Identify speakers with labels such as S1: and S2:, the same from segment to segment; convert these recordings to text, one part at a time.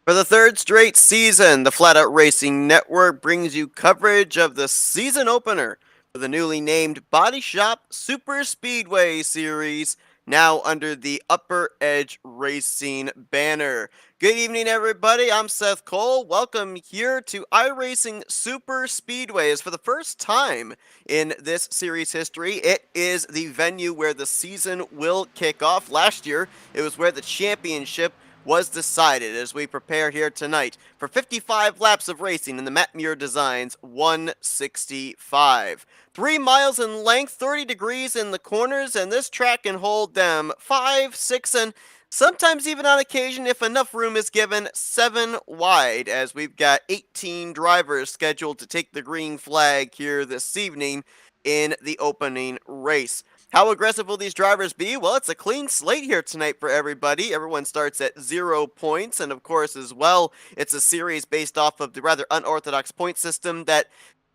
S1: For the third straight season, the Flatout Racing Network brings you coverage of the season opener for the newly named Baadteshop Superspeedway series, now under the UpperEdge Racing banner. Good evening, everybody. I'm Seth Cole. Welcome here to iRacing Superspeedway. As for the first time in this series history, it is the venue where the season will kick off. Last year, it was where the championship was decided as we prepare here tonight for 55 laps of racing in the Matt Muir Designs 165. 3 miles in length, 30 degrees in the corners, and this track can hold them 5, 6, and sometimes even on occasion, if enough room is given, 7 wide, as we've got 18 drivers scheduled to take the green flag here this evening in the opening race. How aggressive will these drivers be? Well, it's a clean slate here tonight for everybody. Everyone starts at 0 points, and of course, as well, it's a series based off of the rather unorthodox point system that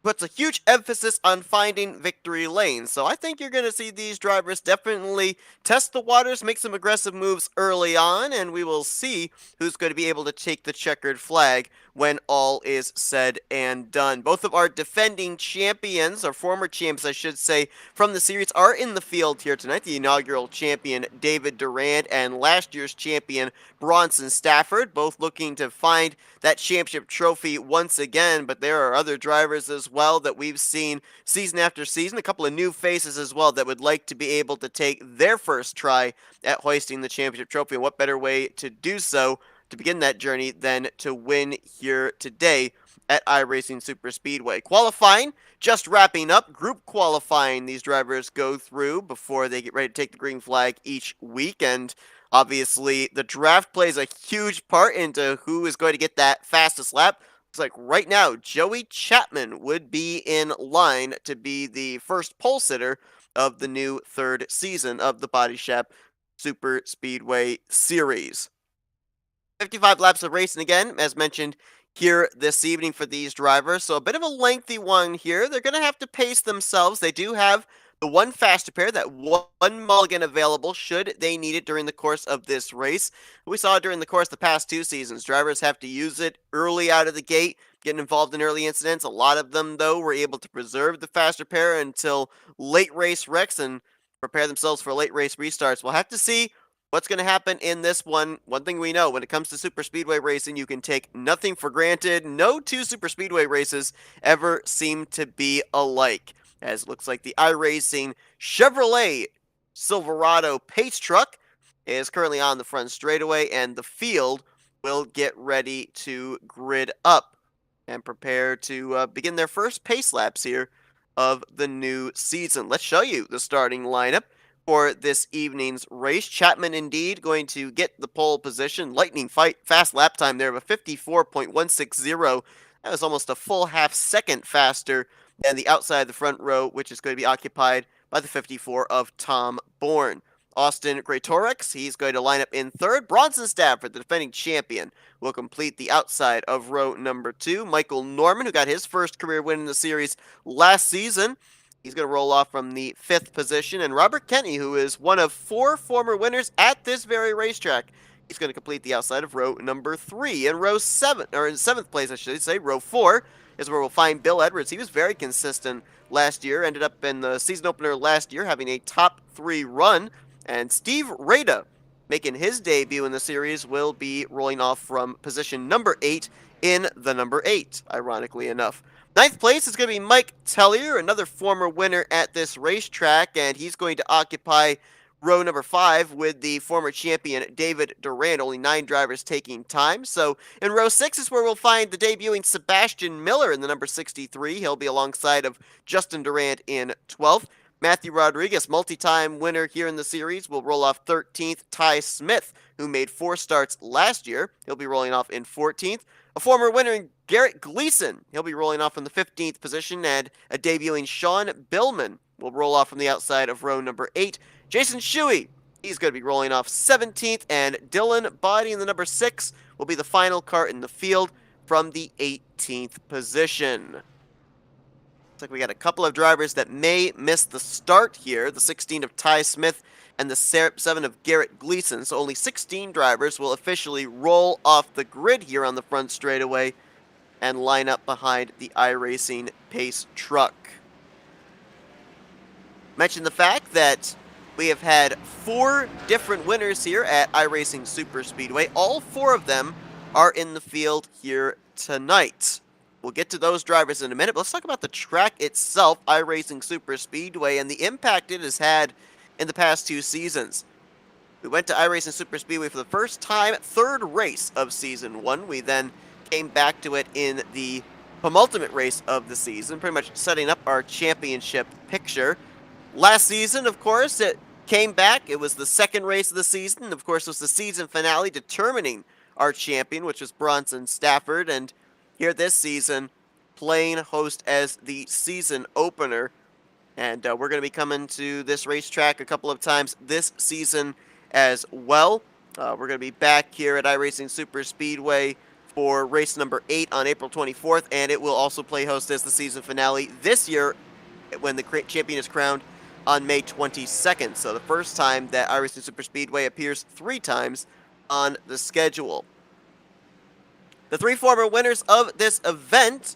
S1: puts a huge emphasis on finding victory lanes. So I think you're going to see these drivers definitely test the waters, make some aggressive moves early on, and we will see who's going to be able to take the checkered flag when all is said and done. Both of our defending champions, or former champs, I should say, from the series are in the field here tonight. The inaugural champion, David Durand, and last year's champion, Bronson Stafford, both looking to find that championship trophy once again, but there are other drivers as well that we've seen season after season, a couple of new faces as well that would like to be able to take their first try at hoisting the championship trophy. And what better way to do so to begin that journey than to win here today at iRacing Superspeedway. Qualifying just wrapping up. Group qualifying these drivers go through before they get ready to take the green flag each week, and obviously the draft plays a huge part into who is going to get that fastest lap. Looks like right now Joey Chapman would be in line to be the first pole sitter of the new third season of the Baadteshop Superspeedway series. 55 laps of racing again, as mentioned here this evening for these drivers. So a bit of a lengthy one here. They're going to have to pace themselves. They do have the one faster pair, that one mulligan available should they need it during the course of this race. We saw during the course of the past 2 seasons, drivers have to use it early out of the gate, getting involved in early incidents. A lot of them, though, were able to preserve the faster pair until late race wrecks and prepare themselves for late race restarts. We'll have to see what's going to happen in this one. One thing we know, when it comes to superspeedway racing, you can take nothing for granted. No 2 superspeedway races ever seem to be alike, as it looks like the iRacing Chevrolet Silverado pace truck is currently on the front straightaway, and the field will get ready to grid up and prepare to begin their first pace laps here of the new season. Let's show you the starting lineup for this evening's race. Chapman indeed going to get the pole position. Lightning fast lap time there of a 54.160. That was almost a full half second faster than the outside of the front row, which is going to be occupied by the 54 of Tom Bourne. Austin Greatorex, he's going to line up in third. Bronson Stafford, the defending champion, will complete the outside of row number 2. Michael Norman, who got his first career win in the series last season, he's going to roll off from the 5th position. And Robert Kenny, who is one of 4 former winners at this very racetrack, he's going to complete the outside of row number 3. In row 7, or in 7th place, I should say, row 4, is where we'll find Bill Edwards. He was very consistent last year, ended up in the season opener last year having a top 3 run. And Steve Rada, making his debut in the series, will be rolling off from position number 8 in the number 8, ironically enough. 9th place is going to be Mike Tellier, another former winner at this racetrack, and he's going to occupy row number 5 with the former champion David Durand. Only 9 drivers taking time. So in row 6 is where we'll find the debuting Sebastian Miller in the number 63. He'll be alongside of Justin Durand in 12th. Matthew Rodriguez, multi-time winner here in the series, will roll off 13th. Ty Smith, who made 4 starts last year, he'll be rolling off in 14th. A former winner, Garrett Gleason, he'll be rolling off from the 15th position, and a debuting Sean Billman will roll off from the outside of row number 8. Jason Shuey, he's going to be rolling off 17th, and Dylan Body in the number 6 will be the final car in the field from the 18th position. Looks like we got a couple of drivers that may miss the start here. The 16 of Ty Smith and the 7 of Garrett Gleason. So only 16 drivers will officially roll off the grid here on the front straightaway and line up behind the iRacing Pace truck. Mention the fact that we have had 4 different winners here at iRacing Superspeedway. All 4 of them are in the field here tonight. We'll get to those drivers in a minute, but let's talk about the track itself, iRacing Superspeedway, and the impact it has had in the past 2 seasons. We went to iRacing Superspeedway for the first time, 3rd race of Season 1. We then came back to it in the penultimate race of the season, pretty much setting up our championship picture. Last season, of course, it came back. It was the 2nd race of the season. Of course, it was the season finale determining our champion, which was Bronson Stafford, and here this season, playing host as the season opener. And we're going to be coming to this racetrack a couple of times this season as well. We're going to be back here at iRacing Superspeedway for race number 8 on April 24th, and it will also play host as the season finale this year when the champion is crowned on May 22nd. So the first time that iRacing Superspeedway appears 3 times on the schedule. The 3 former winners of this event: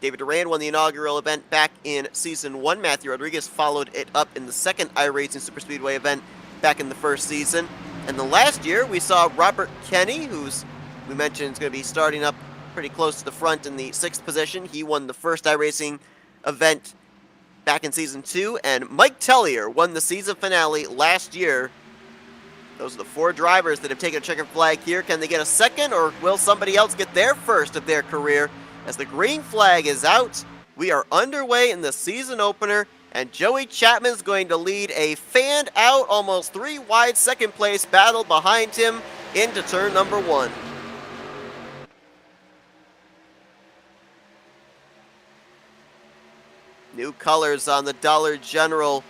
S1: David Durand won the inaugural event back in Season 1. Matthew Rodriguez followed it up in the 2nd iRacing Superspeedway event back in the 1st season. And the last year, we saw Robert Kenny, who's, we mentioned, is going to be starting up pretty close to the front in the 6th position. He won the 1st iRacing event back in Season 2. And Mike Tellier won the season finale last year. Those are the 4 drivers that have taken a checkered flag here. Can they get a 2nd, or will somebody else get their 1st of their career? As the green flag is out, we are underway in the season opener, and Joey Chapman is going to lead a fanned-out, almost 3 wide 2nd place battle behind him into turn number 1. New colors on the Dollar General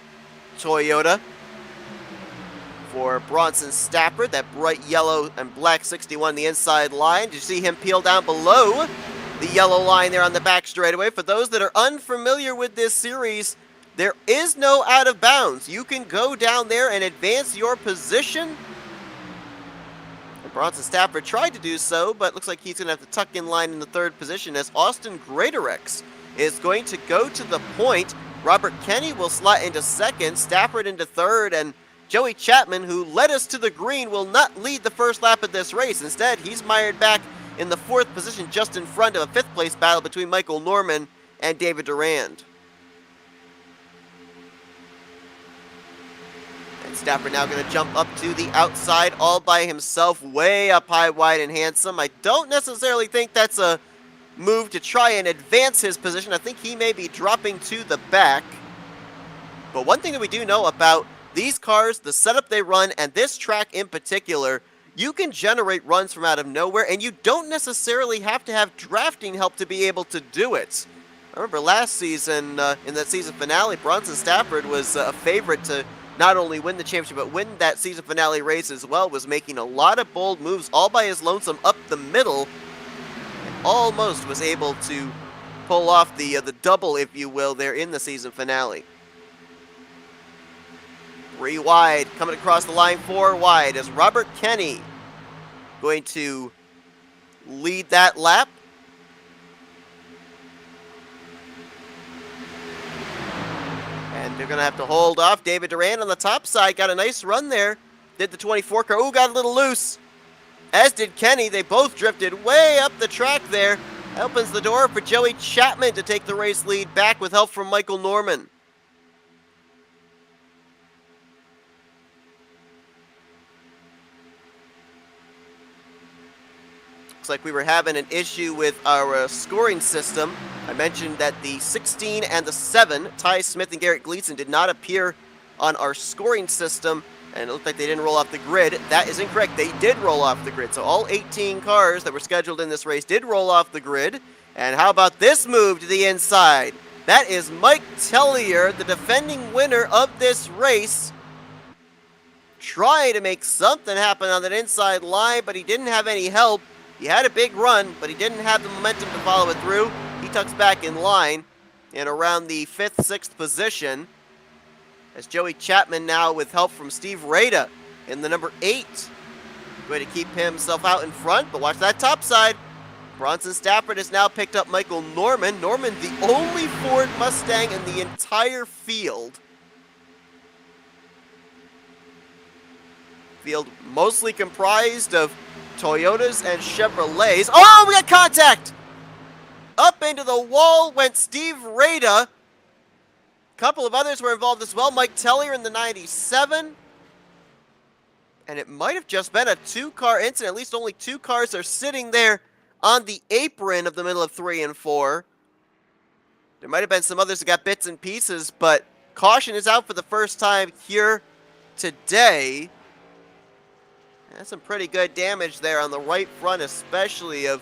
S1: Toyota for Bronson Stafford, that bright yellow and black 61 the inside line. Did you see him peel down below the yellow line there on the back straightaway? For those that are unfamiliar with this series, there is no out of bounds. You can go down there and advance your position. And Bronson Stafford tried to do so, but looks like he's going to have to tuck in line in the 3rd position as Austin Greatorex is going to go to the point. Robert Kenny will slot into 2nd, Stafford into 3rd, and Joey Chapman, who led us to the green, will not lead the 1st lap of this race. Instead, he's mired back in the 4th position, just in front of a 5th place battle between Michael Norman and David Durand. And Stafford now going to jump up to the outside all by himself, way up high, wide, and handsome. I don't necessarily think that's a move to try and advance his position. I think he may be dropping to the back. But one thing that we do know about these cars, the setup they run, and this track in particular, you can generate runs from out of nowhere, and you don't necessarily have to have drafting help to be able to do it. I remember last season, in that season finale, Bronson Stafford was a favorite to not only win the championship, but win that season finale race as well, was making a lot of bold moves all by his lonesome up the middle, and almost was able to pull off the double, if you will, there in the season finale. 3 wide, coming across the line 4 wide as Robert Kenny going to lead that lap. And they're going to have to hold off. David Durand on the top side got a nice run there. Did the 24 car. Ooh, got a little loose. As did Kenny. They both drifted way up the track there. Opens the door for Joey Chapman to take the race lead back with help from Michael Norman. Like we were having an issue with our scoring system. I mentioned that the 16 and the 7, Ty Smith and Garrett Gleason, did not appear on our scoring system, and it looked like they didn't roll off the grid. That is incorrect. They did roll off the grid. So all 18 cars that were scheduled in this race did roll off the grid. And how about this move to the inside? That is Mike Tellier, the defending winner of this race, trying to make something happen on that inside line, but he didn't have any help. He had a big run, but he didn't have the momentum to follow it through. He tucks back in line. and around the 5th, 6th position. As Joey Chapman now with help from Steve Rada in the number 8. Going to keep himself out in front, but watch that top side. Bronson Stafford has now picked up Michael Norman. Norman, the only Ford Mustang in the entire field. Field mostly comprised of Toyotas and Chevrolets. Oh, we got contact! Up into the wall went Steve Rada. A couple of others were involved as well. Mike Tellier in the 97. And it might have just been a 2-car incident. At least only 2 cars are sitting there on the apron of the middle of 3 and 4. There might have been some others that got bits and pieces, but caution is out for the first time here today. That's some pretty good damage there on the right front, especially of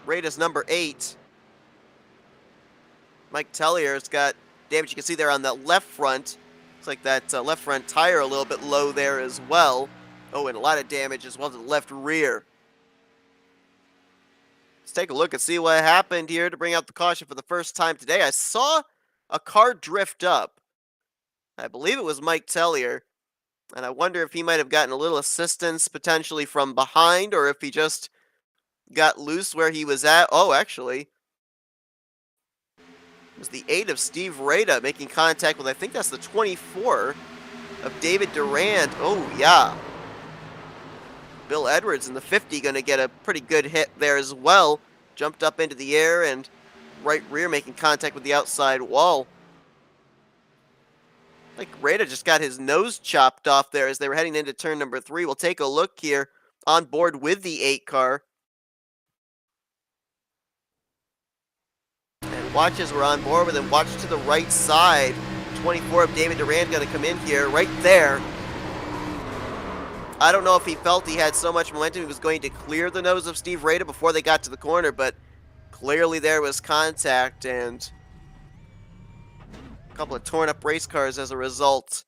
S1: Rada's number 8. Mike Tellier's got damage you can see there on the left front. Looks like that left front tire a little bit low there as well. Oh, and a lot of damage as well to the left rear. Let's take a look and see what happened here to bring out the caution for the first time today. I saw a car drift up. I believe it was Mike Tellier. And I wonder if he might have gotten a little assistance potentially from behind, or if he just got loose where he was at. Oh, actually, it was the 8 of Steve Rada making contact with, I think that's the 24 of David Durand. Oh, yeah. Bill Edwards in the 50 going to get a pretty good hit there as well. Jumped up into the air and right rear making contact with the outside wall. I think Rada just got his nose chopped off there as they were heading into turn number 3. We'll take a look here on board with the 8 car. And watch as we're on board with him. Watch to the right side. 24 of David Durand going to come in here right there. I don't know if he felt he had so much momentum he was going to clear the nose of Steve Rada before they got to the corner, but clearly there was contact and a couple of torn up race cars as a result.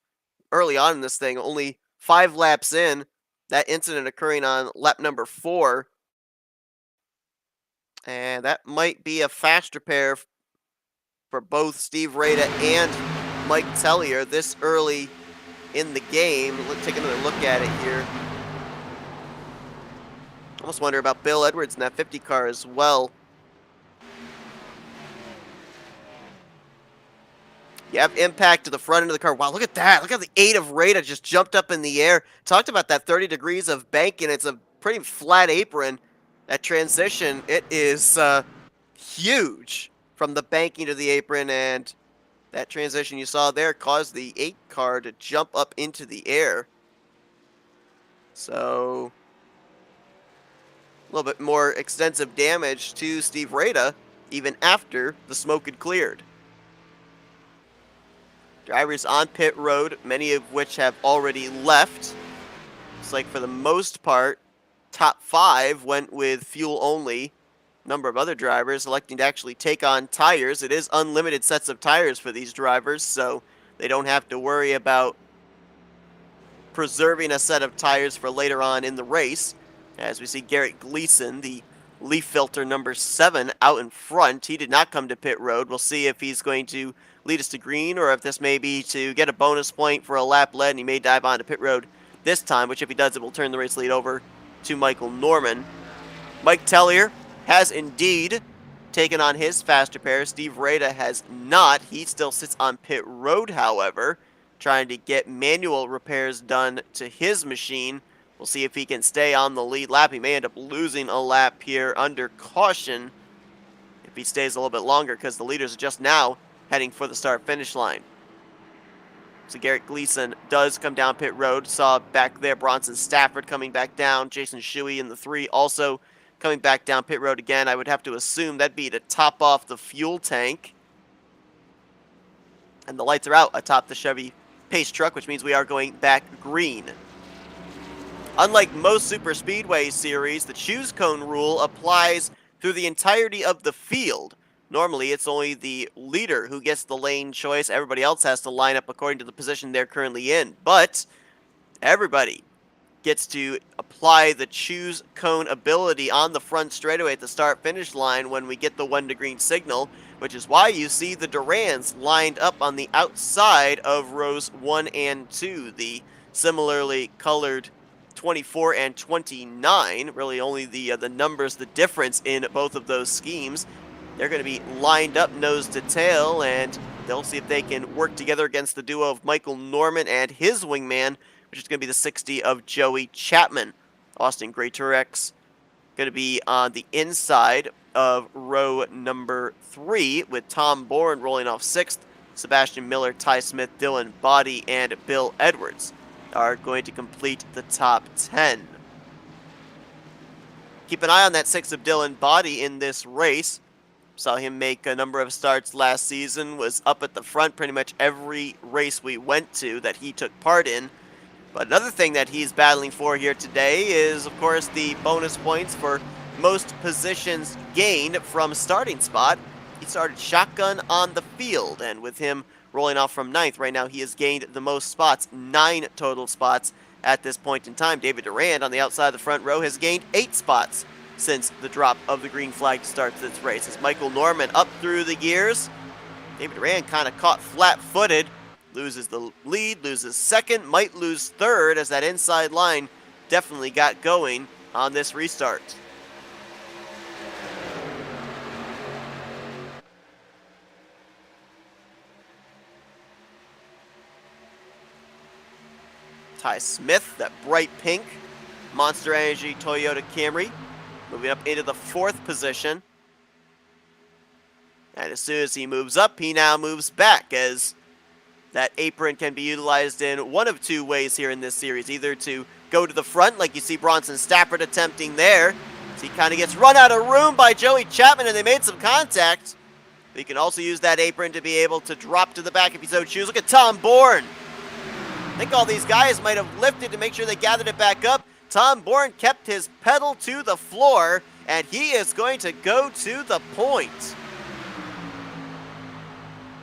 S1: Early on in this thing, only 5 laps in, that incident occurring on lap number 4. And that might be a fast repair for both Steve Rada and Mike Tellier this early in the game. Let's take another look at it here. Almost wonder about Bill Edwards in that 50 car as well. You have impact to the front end of the car. Wow, look at that. Look how the 8 of Rada just jumped up in the air. Talked about that 30 degrees of banking. It's a pretty flat apron. That transition, it is huge from the banking to the apron, and that transition you saw there caused the 8 car to jump up into the air. So, a little bit more extensive damage to Steve Rada, even after the smoke had cleared. Drivers on pit road, many of which have already left. Looks like for the most part, top 5 went with fuel only. Number of other drivers electing to actually take on tires. It is unlimited sets of tires for these drivers, so they don't have to worry about preserving a set of tires for later on in the race. As we see Garrett Gleason, the leaf filter number 7, out in front. He did not come to pit road. We'll see if he's going to lead us to green, or if this may be to get a bonus point for a lap led, and he may dive onto pit road this time, which if he does, it will turn the race lead over to Michael Norman. Mike Tellier has indeed taken on his fast repair. Steve Rada has not. He still sits on pit road, however, trying to get manual repairs done to his machine. We'll see if he can stay on the lead lap. He may end up losing a lap here under caution if he stays a little bit longer, because the leaders are just now heading for the start-finish line. So Garrett Gleason does come down pit road. Saw back there Bronson Stafford coming back down. Jason Shuey in the 3 also coming back down pit road again. I would have to assume that'd be to top off the fuel tank. And the lights are out atop the Chevy Pace truck, which means we are going back green. Unlike most Super Speedway series, the choose cone rule applies through the entirety of the field. Normally, it's only the leader who gets the lane choice. Everybody else has to line up according to the position they're currently in. But everybody gets to apply the choose cone ability on the front straightaway at the start-finish line when we get the 1 to green signal. which is why you see the Durans lined up on the outside of rows 1 and 2, the similarly colored 24 and 29, really only the numbers, the difference in both of those schemes. They're going to be lined up nose to tail, and they'll see if they can work together against the duo of Michael Norman and his wingman, which is going to be the 60 of Joey Chapman. Austin Greatorex going to be on the inside of row number 3, with Tom Bourne rolling off 6th. Sebastian Miller, Ty Smith, Dylan Body, and Bill Edwards are going to complete the top 10. Keep an eye on that 6 of Dylan Body in this race. Saw him make a number of starts last season, was up at the front pretty much every race we went to that he took part in. But another thing that he's battling for here today is, of course, the bonus points for most positions gained from starting spot. He started shotgun on the field, and with him rolling off from 9th, right now he has gained the most spots, 9 total spots at this point in time. David Durand on the outside of the front row has gained 8 spots since the drop of the green flag to start this race. As Michael Norman up through the gears, David Durand kind of caught flat-footed, loses the lead, loses 2nd, might lose 3rd, as that inside line definitely got going on this restart. Ty Smith, that bright pink Monster Energy Toyota Camry, moving up into the 4th position. And as soon as he moves up, he now moves back, as that apron can be utilized in one of 2 ways here in this series. Either to go to the front, like you see Bronson Stafford attempting there, as he kind of gets run out of room by Joey Chapman, and they made some contact. But he can also use that apron to be able to drop to the back if he so chooses. Look at Tom Bourne. I think all these guys might have lifted to make sure they gathered it back up. Tom Bourne kept his pedal to the floor, and he is going to go to the point.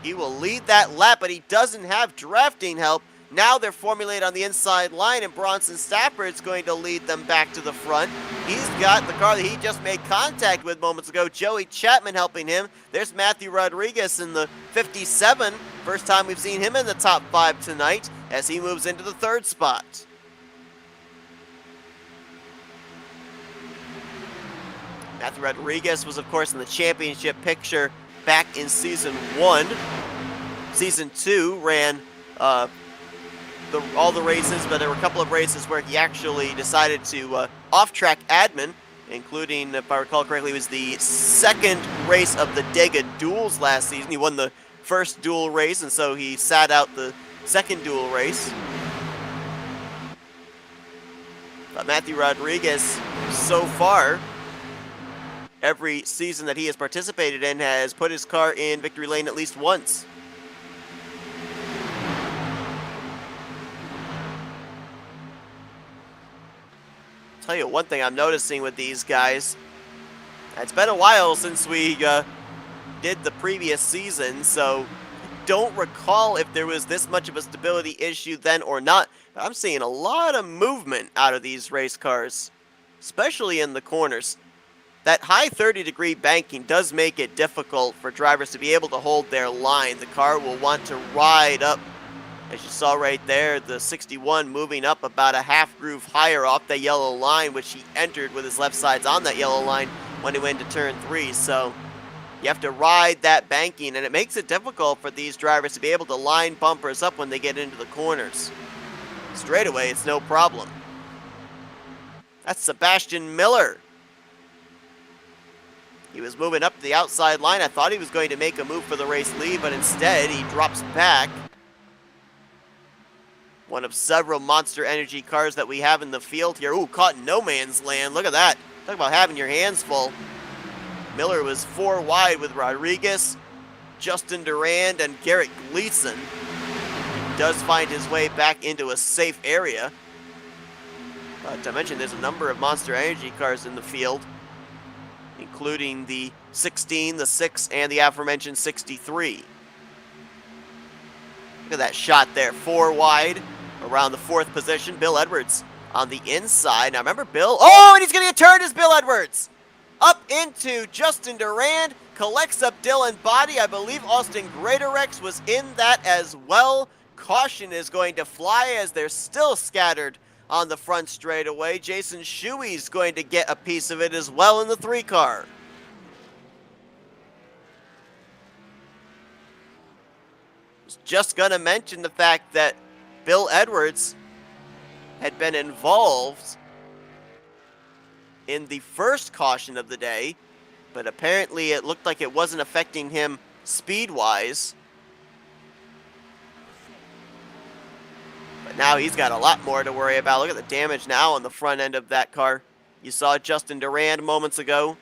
S1: He will lead that lap, but he doesn't have drafting help. Now they're formulated on the inside line, and Bronson Stafford's going to lead them back to the front. He's got the car that he just made contact with moments ago, Joey Chapman helping him. There's Matthew Rodriguez in the 57. First time we've seen him in the top 5 tonight, as he moves into the 3rd spot. Matthew Rodriguez was, of course, in the championship picture back in Season 1. Season 2 ran all the races, but there were a couple of races where he actually decided to off-track admin, including, if I recall correctly, it was the 2nd race of the Dega duels last season. He won the 1st duel race, and so he sat out the 2nd duel race. But Matthew Rodriguez, so far, every season that he has participated in, has put his car in victory lane at least once. Tell you one thing I'm noticing with these guys, it's been a while since we did the previous season, so I don't recall if there was this much of a stability issue then or not. But I'm seeing a lot of movement out of these race cars, especially in the corners. That high 30-degree banking does make it difficult for drivers to be able to hold their line. The car will want to ride up. As you saw right there, the 61 moving up about a half groove higher off the yellow line, which he entered with his left sides on that yellow line when he went to turn 3. So you have to ride that banking, and it makes it difficult for these drivers to be able to line bumpers up when they get into the corners. Straightaway, it's no problem. That's Sebastian Miller. He was moving up the outside line. I thought he was going to make a move for the race lead, but instead he drops back. One of several Monster Energy cars that we have in the field here. Ooh, caught in no man's land. Look at that. Talk about having your hands full. Miller was 4 wide with Rodriguez, Justin Durand, and Garrett Gleason. He does find his way back into a safe area. But I mentioned there's a number of Monster Energy cars in the field, including the 16, the 6, and the aforementioned 63. Look at that shot there. 4 wide around the 4th position. Bill Edwards on the inside. Now remember Bill. Oh, and he's going to get turned as Bill Edwards. Up into Justin Durand, collects up Dylan Body. I believe Austin Greatorex was in that as well. Caution is going to fly as they're still scattered on the front straightaway. Jason Shuey's going to get a piece of it as well in the 3-car. Was just going to mention the fact that Bill Edwards had been involved in the first caution of the day, but apparently it looked like it wasn't affecting him speed-wise. But now he's got a lot more to worry about. Look at the damage now on the front end of that car. You saw Justin Durand moments ago.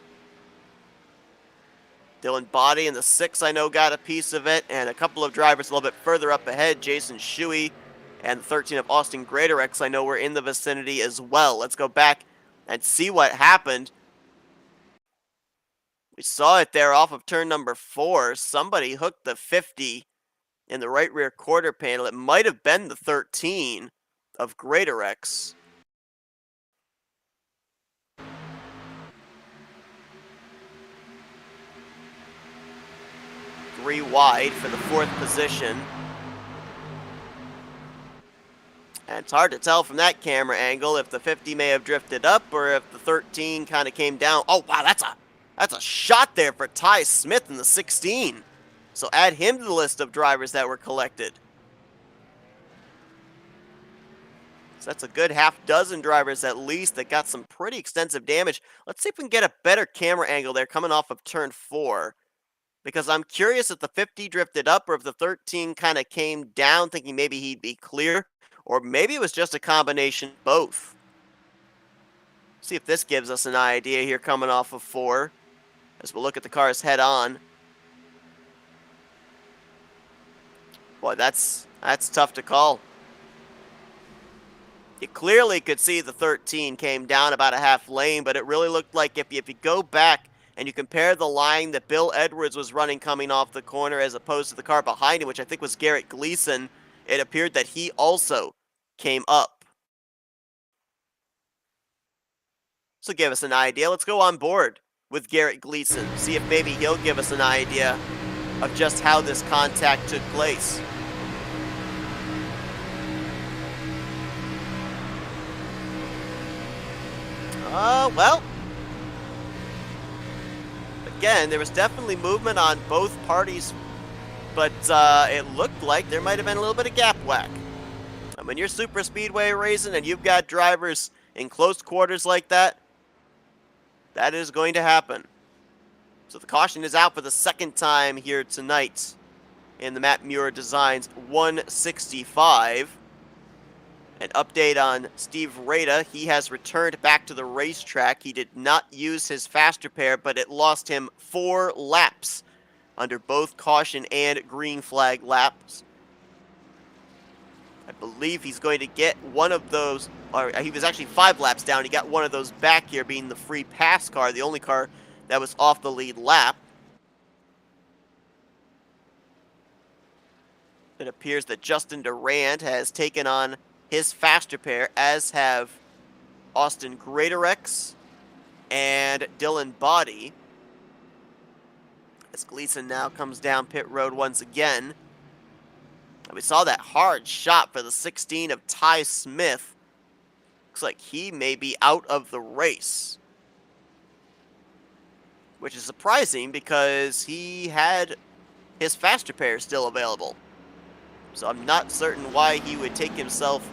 S1: Dylan Body in the 6, I know, got a piece of it, and a couple of drivers a little bit further up ahead, Jason Shuey and the 13 of Austin Greatorex, I know, were in the vicinity as well. Let's go back and see what happened. We saw it there off of turn number 4. Somebody hooked the 50 in the right rear quarter panel. It might have been the 13 of Greatorex. Three wide for the 4th position. And it's hard to tell from that camera angle if the 50 may have drifted up or if the 13 kind of came down. Oh, wow, that's a shot there for Ty Smith in the 16. So add him to the list of drivers that were collected. So that's a good half dozen drivers at least that got some pretty extensive damage. Let's see if we can get a better camera angle there coming off of turn 4. Because I'm curious if the 50 drifted up or if the 13 kind of came down thinking maybe he'd be clear. Or maybe it was just a combination of both. See if this gives us an idea here coming off of 4. As we'll look at the cars head on. Boy, that's tough to call. You clearly could see the 13 came down about a half lane, but it really looked like if you go back and you compare the line that Bill Edwards was running coming off the corner as opposed to the car behind him, which I think was Garrett Gleason, it appeared that he also came up. So give us an idea. Let's go on board with Garrett Gleason. See if maybe he'll give us an idea of just how this contact took place. Well, again, there was definitely movement on both parties, but it looked like there might have been a little bit of gap whack. And when you're super speedway racing and you've got drivers in close quarters like that, that is going to happen. So the caution is out for the 2nd time here tonight in the Matt Muir Designs 165. An update on Steve Rada. He has returned back to the racetrack. He did not use his faster pair, but it lost him 4 laps under both caution and green flag laps. I believe he's going to get one of those, or he was actually 5 laps down. He got one of those back here, being the free pass car, the only car that was off the lead lap. It appears that Justin Durand has taken on his faster pair, as have Austin Greatorex and Dylan Body. As Gleason now comes down pit road once again. And we saw that hard shot for the 16 of Ty Smith. Looks like he may be out of the race. Which is surprising because he had his faster pair still available. So I'm not certain why he would take himself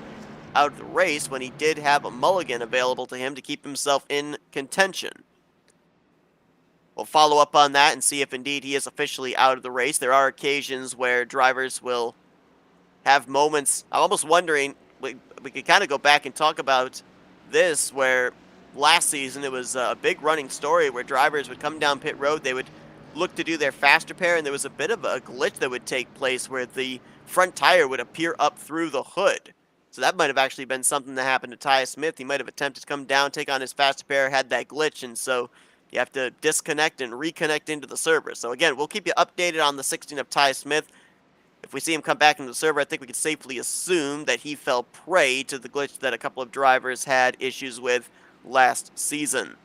S1: out of the race when he did have a mulligan available to him to keep himself in contention. We'll follow up on that and see if indeed he is officially out of the race. There are occasions where drivers will have moments. I'm almost wondering, we could kind of go back and talk about this, where last season it was a big running story where drivers would come down pit road, they would look to do their faster pair, and there was a bit of a glitch that would take place where the front tire would appear up through the hood. So that might have actually been something that happened to Ty Smith. He might have attempted to come down, take on his faster pair, had that glitch, and so you have to disconnect and reconnect into the server. So again, we'll keep you updated on the 16 of Ty Smith. If we see him come back into the server, I think we can safely assume that he fell prey to the glitch that a couple of drivers had issues with last season.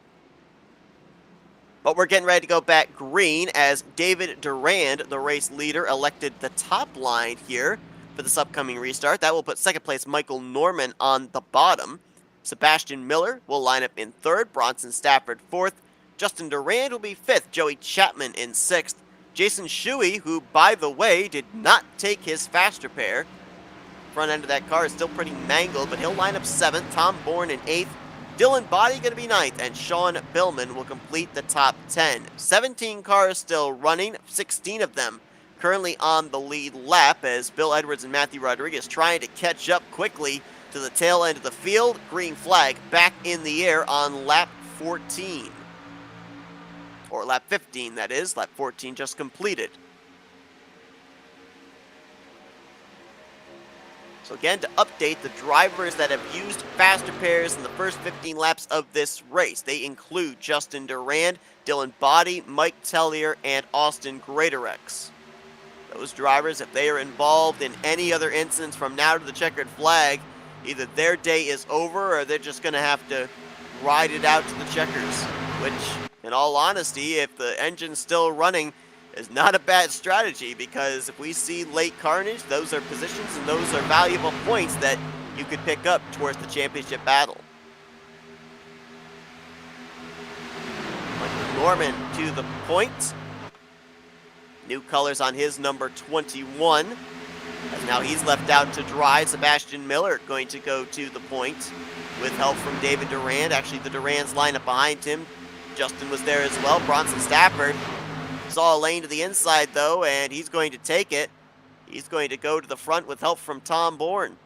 S1: But we're getting ready to go back green as David Durand, the race leader, elected the top line here for this upcoming restart. That will put second place Michael Norman on the bottom. Sebastian Miller will line up in third, Bronson Stafford fourth, Justin Durand will be fifth, Joey Chapman in sixth, Jason Shuey, who, by the way, did not take his faster pair. Front end of that car is still pretty mangled, but he'll line up seventh, Tom Bourne in eighth, Dylan Body going to be ninth, and Sean Billman will complete the top 10. 17 cars still running, 16 of them currently on the lead lap as Bill Edwards and Matthew Rodriguez trying to catch up quickly to the tail end of the field. Green flag back in the air on lap 14. Or lap 15, that is. Lap 14 just completed. So again, to update the drivers that have used faster pairs in the first 15 laps of this race, they include Justin Durand, Dylan Body, Mike Tellier, and Austin Greatorex. Those drivers, if they are involved in any other incidents from now to the checkered flag, either their day is over or they're just going to have to ride it out to the checkers, which, in all honesty, if the engine's still running, is not a bad strategy, because if we see late carnage, those are positions and those are valuable points that you could pick up towards the championship battle. Michael Norman to the point. New colors on his number 21. As now he's left out to dry. Sebastian Miller going to go to the point with help from David Durand. Actually, the Durands line up behind him. Justin was there as well. Bronson Stafford saw a lane to the inside, though, and he's going to take it. He's going to go to the front with help from Tom Bourne.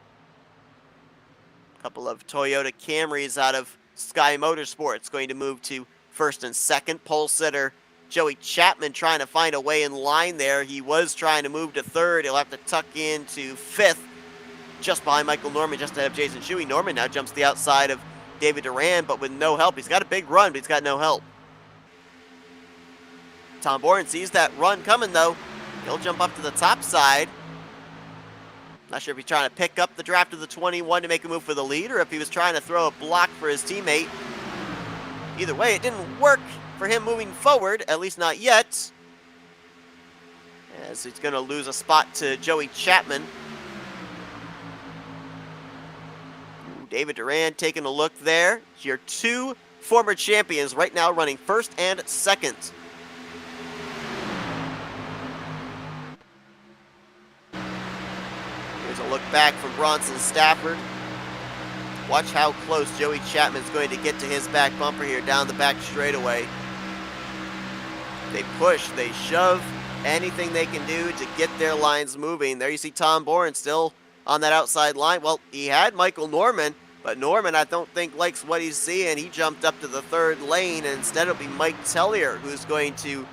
S1: A couple of Toyota Camrys out of Sky Motorsports going to move to first and second. Pole sitter Joey Chapman trying to find a way in line there. He was trying to move to third. He'll have to tuck in to fifth, just behind Michael Norman, just ahead of Jason Shuey. Norman now jumps to the outside of David Durand, but with no help. He's got a big run, but he's got no help. Tom Bourne sees that run coming, though. He'll jump up to the top side. Not sure if he's trying to pick up the draft of the 21 to make a move for the lead, or if he was trying to throw a block for his teammate. Either way, it didn't work for him moving forward, at least not yet, as he's going to lose a spot to Joey Chapman. David Durand taking a look there. Your two former champions right now running first and second. Here's a look back from Bronson Stafford. Watch how close Joey Chapman's going to get to his back bumper here down the back straightaway. They push, they shove, anything they can do to get their lines moving. There you see Tom Bourne still on that outside line. Well, he had Michael Norman, but Norman I don't think likes what he's seeing. He jumped up to the third lane, and instead it'll be Mike Tellier who's going to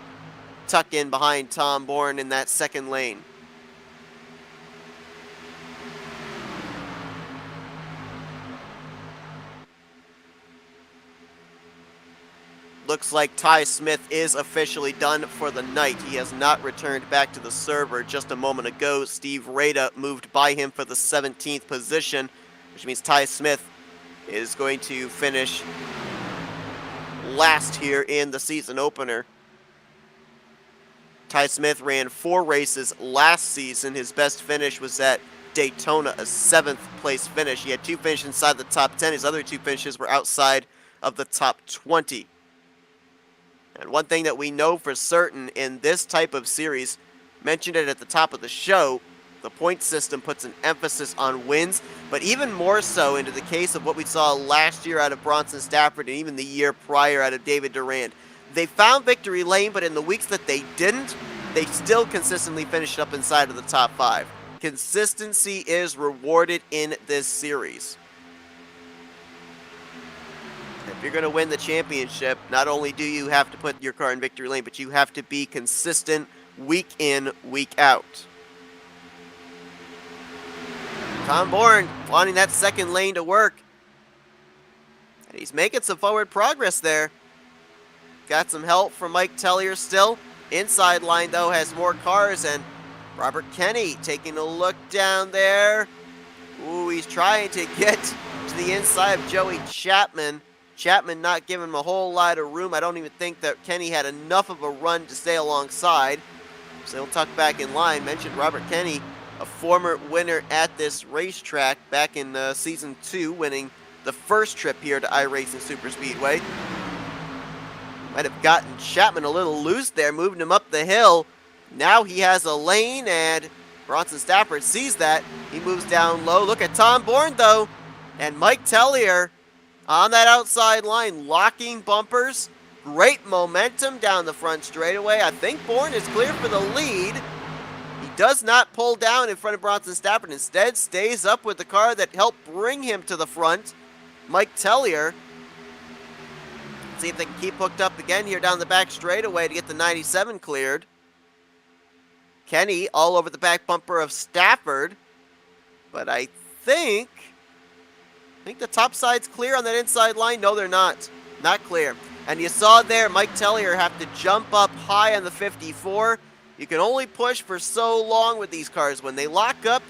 S1: tuck in behind Tom Bourne in that second lane. Looks like Ty Smith is officially done for the night. He has not returned back to the server. Just a moment ago, Steve Rada moved by him for the 17th position, which means Ty Smith is going to finish last here in the season opener. Ty Smith ran 4 races last season. His best finish was at Daytona, a 7th place finish. He had 2 finishes inside the top 10. His other 2 finishes were outside of the top 20. And one thing that we know for certain in this type of series, mentioned it at the top of the show, the point system puts an emphasis on wins, but even more so into the case of what we saw last year out of Bronson Stafford and even the year prior out of David Durand. They found victory lane, but in the weeks that they didn't, they still consistently finished up inside of the top 5. Consistency is rewarded in this series. If you're going to win the championship, not only do you have to put your car in victory lane, but you have to be consistent week in, week out. Tom Bourne wanting that second lane to work. And he's making some forward progress there. Got some help from Mike Tellier still. Inside line, though, has more cars, and Robert Kenny taking a look down there. Ooh, he's trying to get to the inside of Joey Chapman. Chapman not giving him a whole lot of room. I don't even think that Kenny had enough of a run to stay alongside. So he'll tuck back in line. Mentioned Robert Kenny, a former winner at this racetrack back in Season 2, winning the first trip here to iRacing Superspeedway. Might have gotten Chapman a little loose there, moving him up the hill. Now he has a lane, and Bronson Stafford sees that. He moves down low. Look at Tom Bourne, though. And Mike Tellier on that outside line, locking bumpers. Great momentum down the front straightaway. I think Bourne is clear for the lead. He does not pull down in front of Bronson Stafford. Instead, stays up with the car that helped bring him to the front, Mike Tellier. See if they can keep hooked up again here down the back straightaway to get the 97 cleared. Kenny all over the back bumper of Stafford. But I think the top side's clear on that inside line. No, they're not. Not clear. And you saw there Mike Tellier have to jump up high on the 54. You can only push for so long with these cars. When they lock up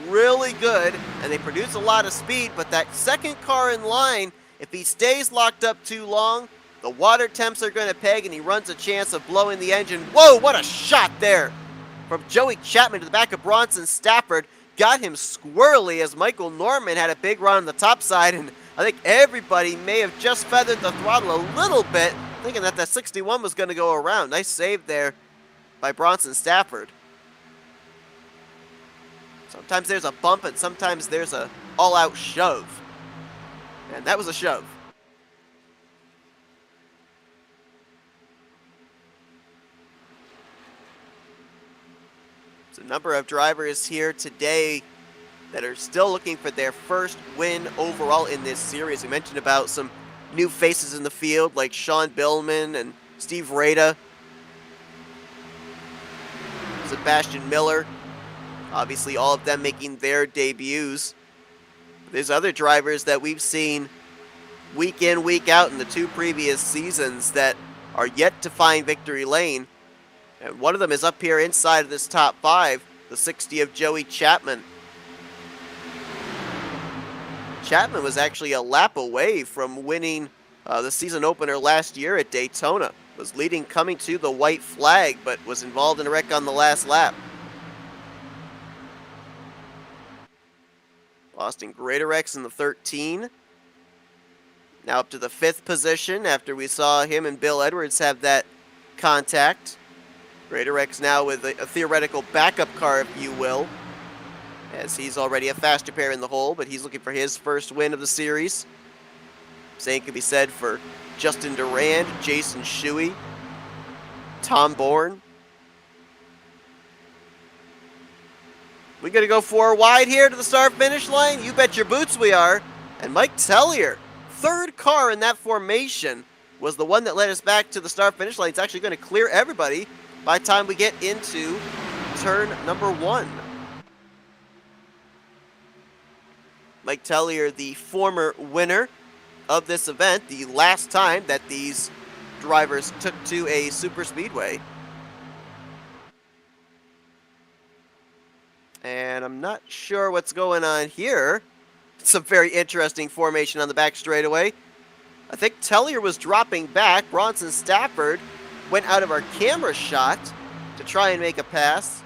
S1: really good, and they produce a lot of speed. But that second car in line, if he stays locked up too long, the water temps are going to peg, and he runs a chance of blowing the engine. Whoa, what a shot there from Joey Chapman to the back of Bronson Stafford. Got him squirrely as Michael Norman had a big run on the top side, and I think everybody may have just feathered the throttle a little bit, thinking that that 61 was going to go around. Nice save there by Bronson Stafford. Sometimes there's a bump, and sometimes there's a all-out shove. And that was a shove. There's a number of drivers here today that are still looking for their first win overall in this series. We mentioned about some new faces in the field like Sean Billman and Steve Rada, Sebastian Miller. Obviously, all of them making their debuts. There's other drivers that we've seen week in, week out in the two previous seasons that are yet to find victory lane. And one of them is up here inside of this top 5, the 60 of Joey Chapman. Chapman was actually a lap away from winning the season opener last year at Daytona. Was leading coming to the white flag, but was involved in a wreck on the last lap. Lost in Greatorex in the 13. Now up to the 5th position after we saw him and Bill Edwards have that contact. Greatorex now with a theoretical backup car, if you will, as he's already a faster pair in the hole, but he's looking for his first win of the series. Same could be said for Justin Durand, Jason Shuey, Tom Bourne. We gonna go 4 wide here to the start-finish line? You bet your boots we are. And Mike Tellier, 3rd car in that formation, was the one that led us back to the start-finish line. It's actually going to clear everybody by the time we get into turn number 1. Mike Tellier, the former winner of this event, the last time that these drivers took to a superspeedway. And I'm not sure what's going on here. It's a very interesting formation on the back straightaway. I think Tellier was dropping back. Bronson Stafford went out of our camera shot to try and make a pass.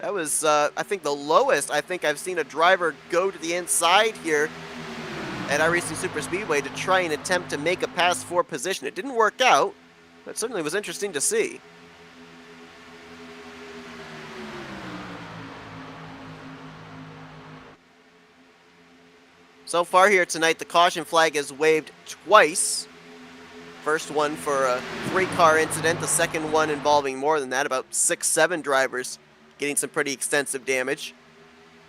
S1: That was, I think, the lowest I think I've seen a driver go to the inside here at iRacing Superspeedway to try and attempt to make a pass for position. It didn't work out, but it certainly was interesting to see. So far here tonight, the caution flag is waved twice. First one for a 3-car incident, the second one involving more than that, about 6-7 drivers getting some pretty extensive damage.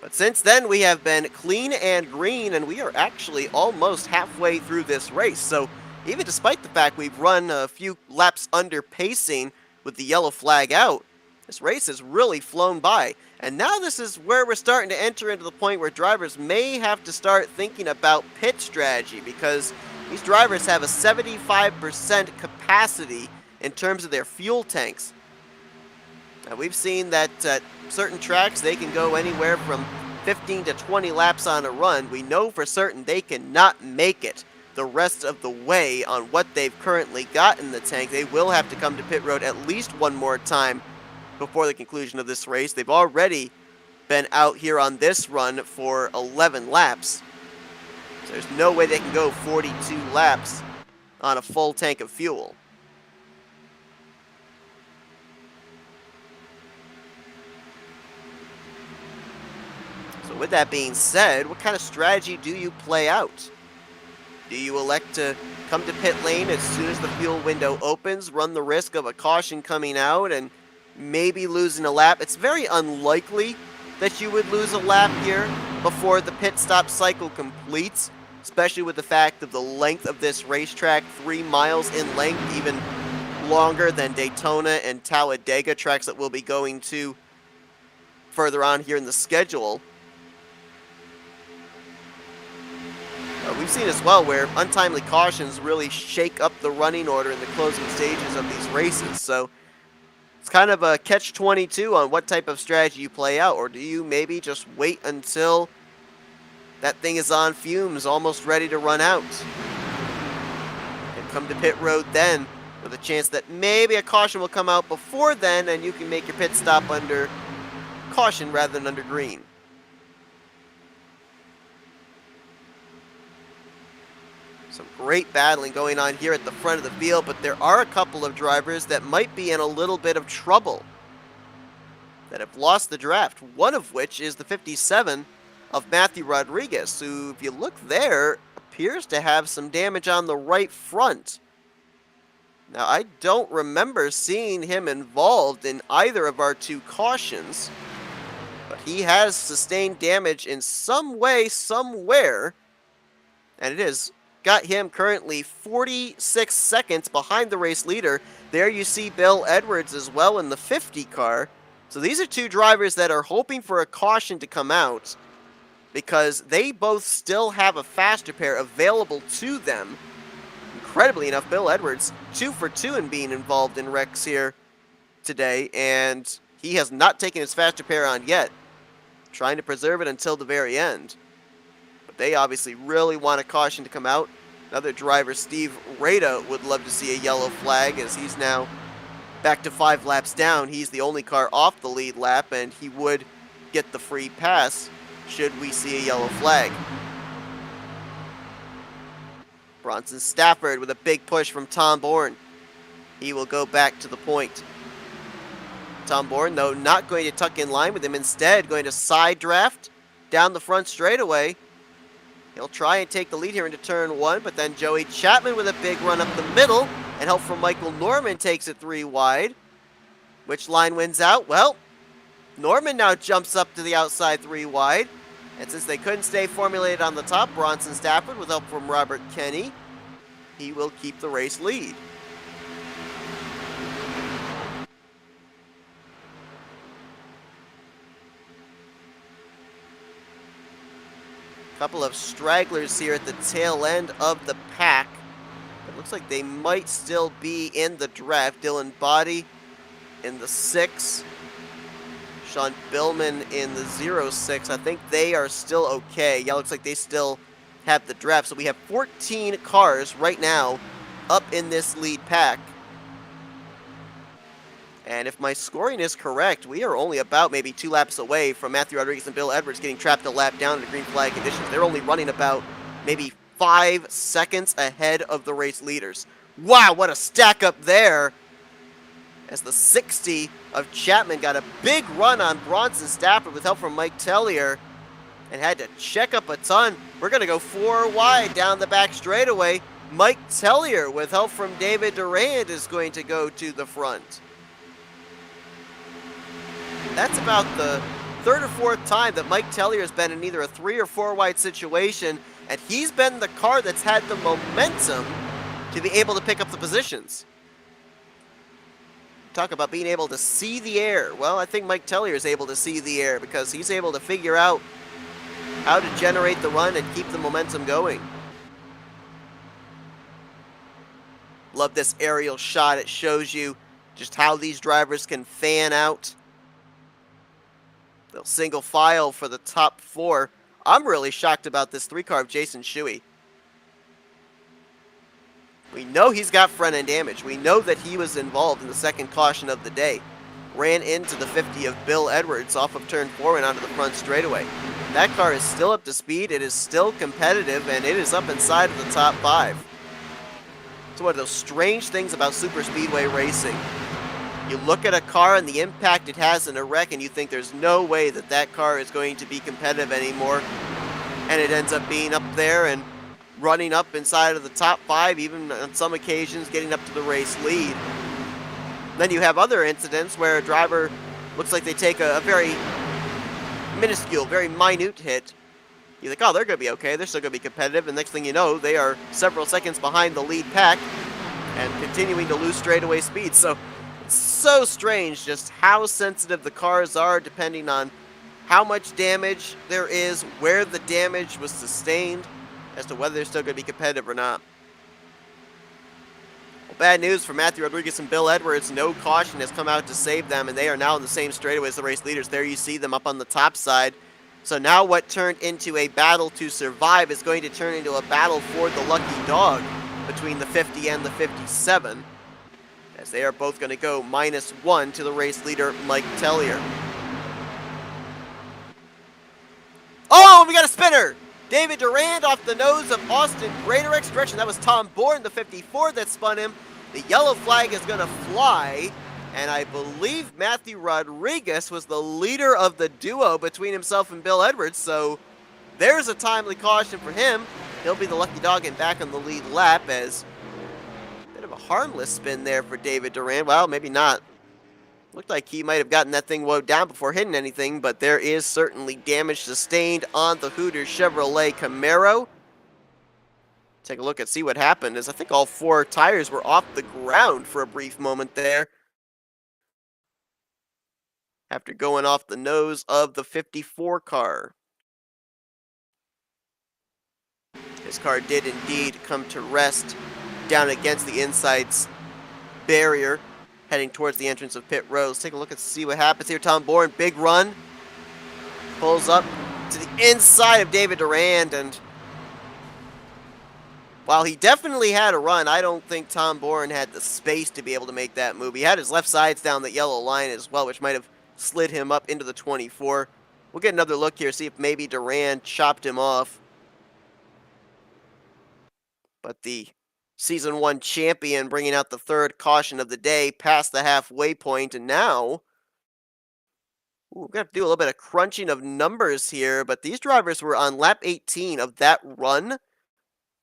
S1: But since then, we have been clean and green, and we are actually almost halfway through this race. So even despite the fact we've run a few laps under pacing with the yellow flag out, this race has really flown by. And now this is where we're starting to enter into the point where drivers may have to start thinking about pit strategy, because these drivers have a 75% capacity in terms of their fuel tanks. Now, we've seen that at certain tracks they can go anywhere from 15 to 20 laps on a run. We know for certain they cannot make it the rest of the way on what they've currently got in the tank. They will have to come to pit road at least one more time before the conclusion of this race. They've already been out here on this run for 11 laps. So there's no way they can go 42 laps on a full tank of fuel. So with that being said, what kind of strategy do you play out? Do you elect to come to pit lane as soon as the fuel window opens, run the risk of a caution coming out, and maybe losing a lap? It's very unlikely that you would lose a lap here before the pit stop cycle completes, especially with the fact of the length of this racetrack, 3 miles in length, even longer than Daytona and Talladega, tracks that we'll be going to further on here in the schedule. We've seen as well where untimely cautions really shake up the running order in the closing stages of these races. So it's kind of a catch-22 on what type of strategy you play out. Or do you maybe just wait until that thing is on fumes, almost ready to run out, and come to pit road then with a chance that maybe a caution will come out before then and you can make your pit stop under caution rather than under green. Some great battling going on here at the front of the field, but there are a couple of drivers that might be in a little bit of trouble, that have lost the draft, one of which is the 57 of Matthew Rodriguez, who, if you look there, appears to have some damage on the right front. Now, I don't remember seeing him involved in either of our 2 cautions, but he has sustained damage in some way, somewhere, and it is got him currently 46 seconds behind the race leader. There you see Bill Edwards as well in the 50 car. So these are 2 drivers that are hoping for a caution to come out because they both still have a faster pair available to them. Incredibly enough, Bill Edwards 2 for 2 in being involved in wrecks here today, and he has not taken his faster pair on yet, trying to preserve it until the very end. They obviously really want a caution to come out. Another driver, Steve Rada, would love to see a yellow flag as he's now back to 5 laps down. He's the only car off the lead lap, and he would get the free pass should we see a yellow flag. Bronson Stafford with a big push from Tom Bourne. He will go back to the point. Tom Bourne, though, not going to tuck in line with him. Instead, going to side draft down the front straightaway. He'll try and take the lead here into turn 1, but then Joey Chapman with a big run up the middle, and help from Michael Norman takes it 3 wide. Which line wins out? Well, Norman now jumps up to the outside 3 wide, and since they couldn't stay formulated on the top, Bronson Stafford with help from Robert Kenny, he will keep the race lead. Couple of stragglers here at the tail end of the pack. It looks like they might still be in the draft. Dylan Body in the 6. Sean Billman in the 06. I think they are still okay. Yeah, looks like they still have the draft. So we have 14 cars right now up in this lead pack. And if my scoring is correct, we are only about maybe 2 laps away from Matthew Rodriguez and Bill Edwards getting trapped a lap down in the green flag conditions. They're only running about maybe 5 seconds ahead of the race leaders. Wow, what a stack up there. As the 60 of Chapman got a big run on Bronson Stafford with help from Mike Tellier and had to check up a ton. We're going to go 4 wide down the back straightaway. Mike Tellier with help from David Durand is going to go to the front. That's about the 3rd or 4th time that Mike Tellier has been in either a 3 or 4 wide situation, and he's been the car that's had the momentum to be able to pick up the positions. Talk about being able to see the air. Well, I think Mike Tellier is able to see the air because he's able to figure out how to generate the run and keep the momentum going. Love this aerial shot. It shows you just how these drivers can fan out. They'll single file for the top 4. I'm really shocked about this 3 car of Jason Shuey. We know he's got front-end damage. We know that he was involved in the second caution of the day. Ran into the 50 of Bill Edwards off of turn 4 and onto the front straightaway. That car is still up to speed, it is still competitive, and it is up inside of the top 5. It's one of those strange things about Superspeedway racing. You look at a car and the impact it has in a wreck, and you think there's no way that that car is going to be competitive anymore. And it ends up being up there and running up inside of the top 5, even on some occasions getting up to the race lead. Then you have other incidents where a driver looks like they take a very minuscule, very minute hit. You think, oh, they're going to be okay, they're still going to be competitive, and next thing you know, they are several seconds behind the lead pack and continuing to lose straightaway speed. So it's so strange just how sensitive the cars are depending on how much damage there is, where the damage was sustained, as to whether they're still going to be competitive or not. Well, bad news for Matthew Rodriguez and Bill Edwards. No caution has come out to save them, and they are now in the same straightaway as the race leaders. There you see them up on the top side. So now what turned into a battle to survive is going to turn into a battle for the lucky dog between the 50 and the 57, as they are both going to go -1 to the race leader, Mike Tellier. Oh, we got a spinner! David Durand off the nose of Austin Greaterix direction. That was Tom Bourne, the 54 that spun him. The yellow flag is going to fly, and I believe Matthew Rodriguez was the leader of the duo between himself and Bill Edwards, so there's a timely caution for him. He'll be the lucky dog and back on the lead lap, as a bit of a harmless spin there for David Durand. Well, maybe not. Looked like he might have gotten that thing woed down before hitting anything, but there is certainly damage sustained on the Hooters Chevrolet Camaro. Take a look and see what happened, as I think all 4 tires were off the ground for a brief moment there, after going off the nose of the 54 car. His car did indeed come to rest down against the inside barrier, heading towards the entrance of pit road. Let's take a look and see what happens here. Tom Bourne, big run, pulls up to the inside of David Durand, and while he definitely had a run, I don't think Tom Bourne had the space to be able to make that move. He had his left sides down the yellow line as well, which might have slid him up into the 24. We'll get another look here, see if maybe Durand chopped him off. But the Season 1 champion bringing out the 3rd caution of the day past the halfway point, and now we're going to have to do a little bit of crunching of numbers here, but these drivers were on lap 18 of that run,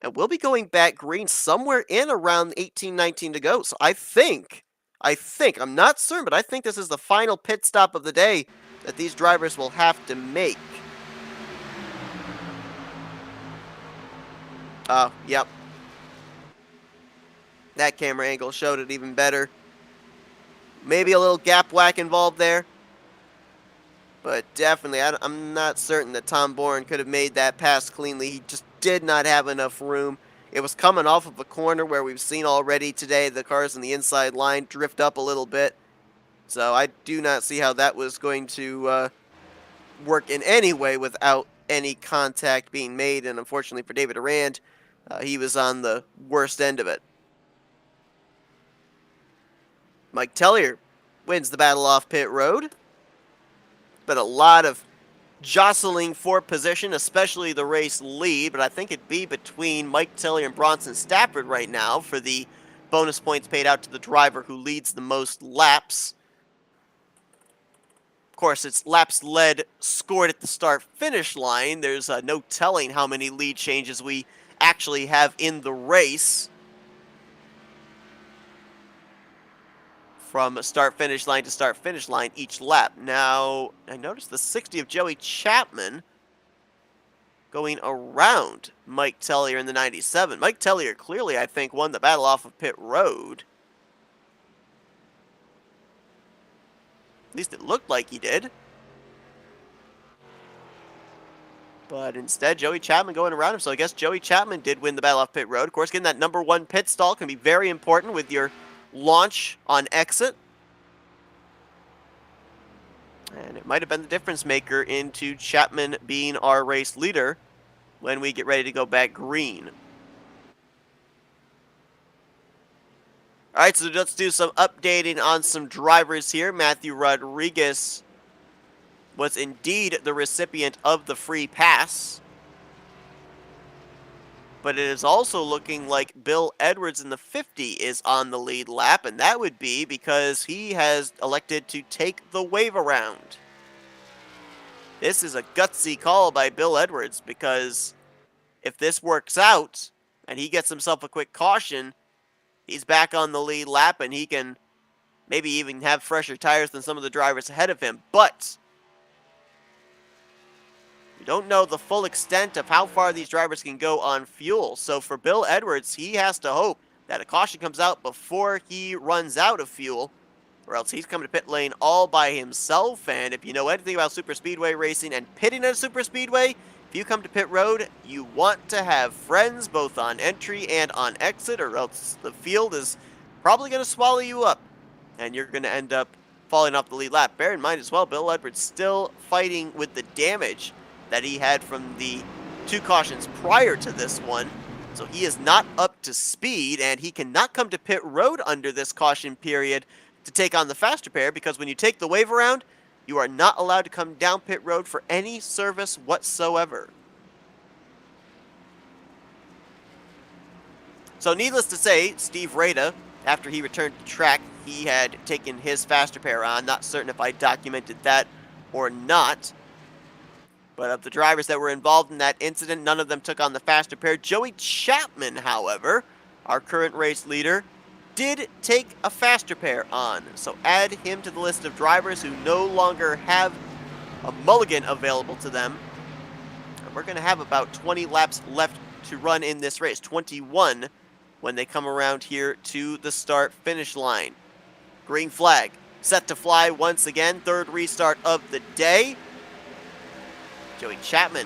S1: and we'll be going back green somewhere in around 18-19 to go. So I think, I'm not certain, but I think this is the final pit stop of the day that these drivers will have to make. Yep. That camera angle showed it even better. Maybe a little gap whack involved there, but definitely, I'm not certain that Tom Bourne could have made that pass cleanly. He just did not have enough room. It was coming off of a corner where we've seen already today the cars in the inside line drift up a little bit. So I do not see how that was going to work in any way without any contact being made. And unfortunately for David Durand, he was on the worst end of it. Mike Tellier wins the battle off pit road. Been a lot of jostling for position, especially the race lead, but I think it'd be between Mike Tellier and Bronson Stafford right now for the bonus points paid out to the driver who leads the most laps. Of course, it's laps led scored at the start-finish line. There's no telling how many lead changes we actually have in the race, from start-finish line to start-finish line each lap. Now, I noticed the 60 of Joey Chapman going around Mike Tellier in the 97. Mike Tellier clearly, I think, won the battle off of pit road. At least it looked like he did. But instead, Joey Chapman going around him. So I guess Joey Chapman did win the battle off pit road. Of course, getting that number 1 pit stall can be very important with your launch on exit. And it might have been the difference maker into Chapman being our race leader when we get ready to go back green. Alright, so let's do some updating on some drivers here. Matthew Rodriguez was indeed the recipient of the free pass. But it is also looking like Bill Edwards in the 50 is on the lead lap, and that would be because he has elected to take the wave around. This is a gutsy call by Bill Edwards, because if this works out and he gets himself a quick caution, he's back on the lead lap and he can maybe even have fresher tires than some of the drivers ahead of him. But we don't know the full extent of how far these drivers can go on fuel. So for Bill Edwards, he has to hope that a caution comes out before he runs out of fuel, or else he's coming to pit lane all by himself. And if you know anything about superspeedway racing and pitting at a superspeedway, if you come to pit road, you want to have friends both on entry and on exit, or else the field is probably going to swallow you up, and you're going to end up falling off the lead lap. Bear in mind as well, Bill Edwards still fighting with the damage that he had from the 2 cautions prior to this one. So he is not up to speed, and he cannot come to pit road under this caution period to take on the faster pair, because when you take the wave around, you are not allowed to come down pit road for any service whatsoever. So needless to say, Steve Rada, after he returned to track, he had taken his faster pair on. Not certain if I documented that or not. But of the drivers that were involved in that incident, none of them took on the faster pair. Joey Chapman, however, our current race leader, did take a faster pair on. So add him to the list of drivers who no longer have a mulligan available to them. And we're going to have about 20 laps left to run in this race. 21 when they come around here to the start-finish line. Green flag set to fly once again. 3rd restart of the day. Joey Chapman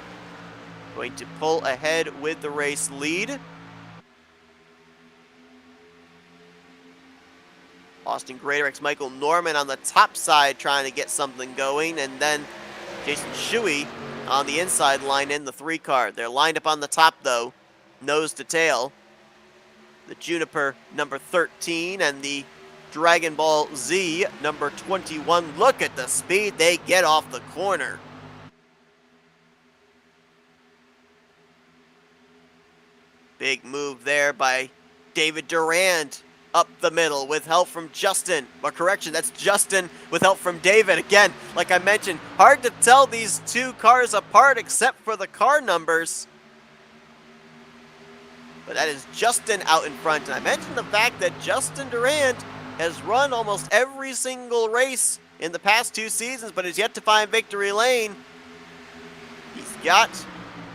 S1: going to pull ahead with the race lead. Austin Greatorex, Michael Norman on the top side trying to get something going, and then Jason Shuey on the inside line in the 3 car. They're lined up on the top though, nose to tail. The Juniper number 13 and the Dragon Ball Z number 21. Look at the speed they get off the corner. Big move there by David Durand up the middle with help from Justin. Or correction, that's Justin with help from David. Again, like I mentioned, hard to tell these 2 cars apart except for the car numbers. But that is Justin out in front. And I mentioned the fact that Justin Durand has run almost every single race in the past 2 seasons, but has yet to find victory lane. He's got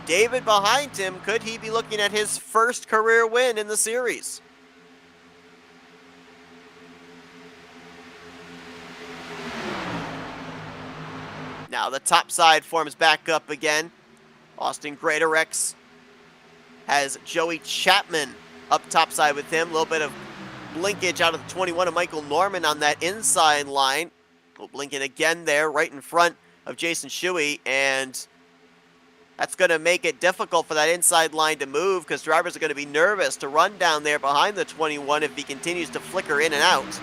S1: David behind him. Could he be looking at his first career win in the series? Now the top side forms back up again. Austin Greatorex has Joey Chapman up top side with him. A little bit of blinkage out of the 21 of Michael Norman on that inside line. Well, blinking again there right in front of Jason Shuey, and that's going to make it difficult for that inside line to move, because drivers are going to be nervous to run down there behind the 21 if he continues to flicker in and out.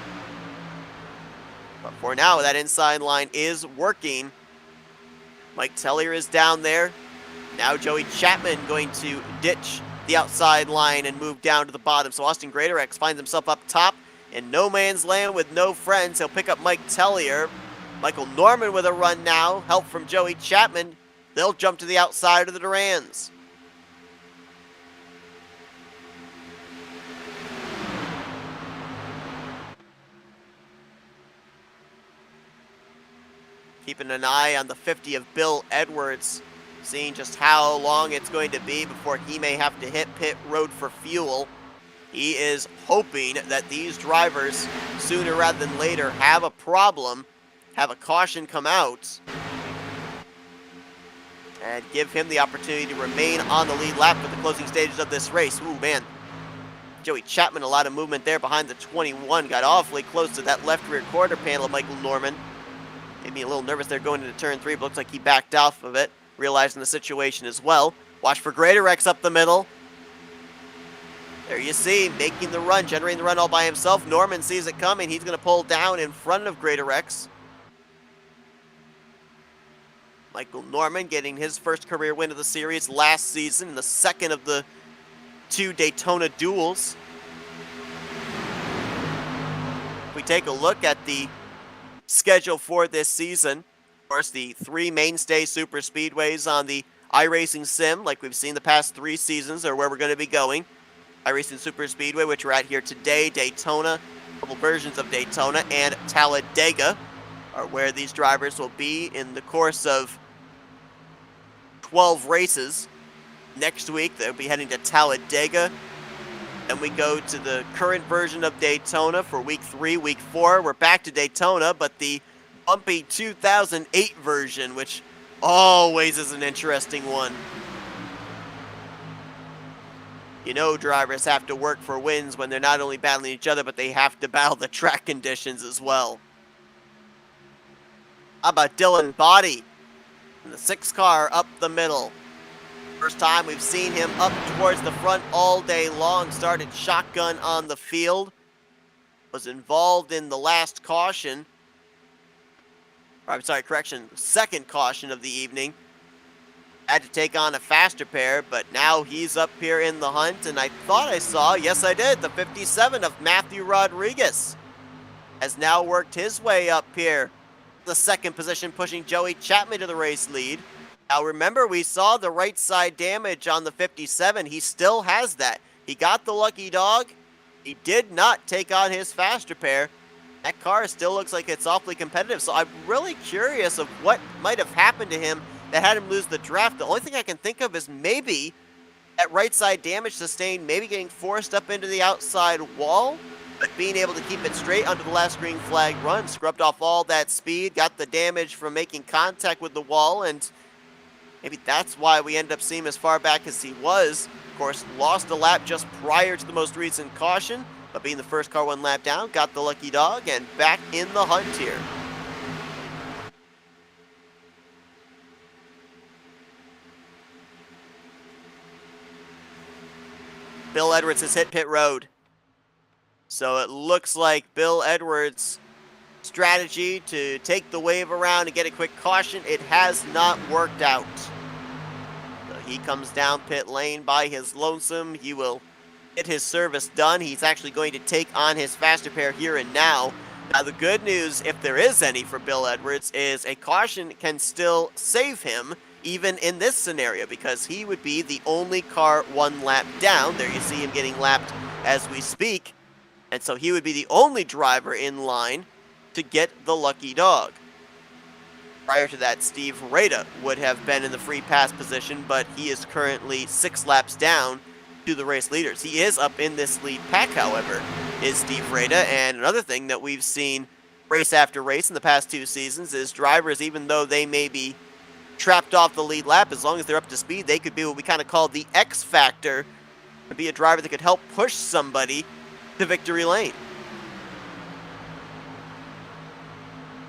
S1: But for now, that inside line is working. Mike Tellier is down there. Now Joey Chapman going to ditch the outside line and move down to the bottom. So Austin Greatorex finds himself up top in no man's land with no friends. He'll pick up Mike Tellier. Michael Norman with a run now. Help from Joey Chapman. They'll jump to the outside of the Durands. Keeping an eye on the 50 of Bill Edwards, seeing just how long it's going to be before he may have to hit pit road for fuel. He is hoping that these drivers, sooner rather than later, have a problem, have a caution come out, and give him the opportunity to remain on the lead lap for the closing stages of this race. Ooh, man. Joey Chapman, a lot of movement there behind the 21. Got awfully close to that left rear quarter panel of Michael Norman. Made me a little nervous there going into turn 3, but looks like he backed off of it, realizing the situation as well. Watch for Greatorex up the middle. There you see, making the run, generating the run all by himself. Norman sees it coming. He's going to pull down in front of Greater X. Michael Norman getting his first career win of the series last season in the second of the 2 Daytona duels. If we take a look at the schedule for this season, of course, the 3 mainstay super speedways on the iRacing sim, like we've seen the past 3 seasons, are where we're going to be going. iRacing Superspeedway, which we're at here today, Daytona, a couple versions of Daytona, and Talladega are where these drivers will be in the course of 12 races. Next week, they'll be heading to Talladega. Then we go to the current version of Daytona for week 3, week 4. We're back to Daytona, but the bumpy 2008 version, which always is an interesting one. You know, drivers have to work for wins when they're not only battling each other, but they have to battle the track conditions as well. How about Dylan Body in the 6 car up the middle? First time we've seen him up towards the front all day long. Started shotgun on the field. Was involved in the last caution. Or, I'm sorry, correction, second caution of the evening. Had to take on a faster pair, but now he's up here in the hunt, and I thought I saw, yes I did, the 57 of Matthew Rodriguez has now worked his way up here. The second position, pushing Joey Chapman to the race lead. Now remember, we saw the right side damage on the 57. He still has that. He got the lucky dog. He did not take on his faster pair. That car still looks like it's awfully competitive, so I'm really curious of what might have happened to him that had him lose the draft. The only thing I can think of is maybe that right side damage sustained, maybe getting forced up into the outside wall, but being able to keep it straight under the last green flag run, scrubbed off all that speed, got the damage from making contact with the wall, and maybe that's why we end up seeing him as far back as he was. Of course, lost a lap just prior to the most recent caution, but being the first car 1 lap down, got the lucky dog, and back in the hunt here. Bill Edwards has hit pit road. So it looks like Bill Edwards' strategy to take the wave around and get a quick caution, it has not worked out. So he comes down pit lane by his lonesome. He will get his service done. He's actually going to take on his faster pair here and now. Now the good news, if there is any for Bill Edwards, is a caution can still save him even in this scenario, because he would be the only car 1 lap down. There you see him getting lapped as we speak. And so he would be the only driver in line to get the lucky dog. Prior to that, Steve Rada would have been in the free pass position, but he is currently 6 laps down to the race leaders. He is up in this lead pack, however, is Steve Rada. And another thing that we've seen race after race in the past 2 seasons is drivers, even though they may be trapped off the lead lap, as long as they're up to speed, they could be what we kind of call the X factor, to be a driver that could help push somebody to victory lane.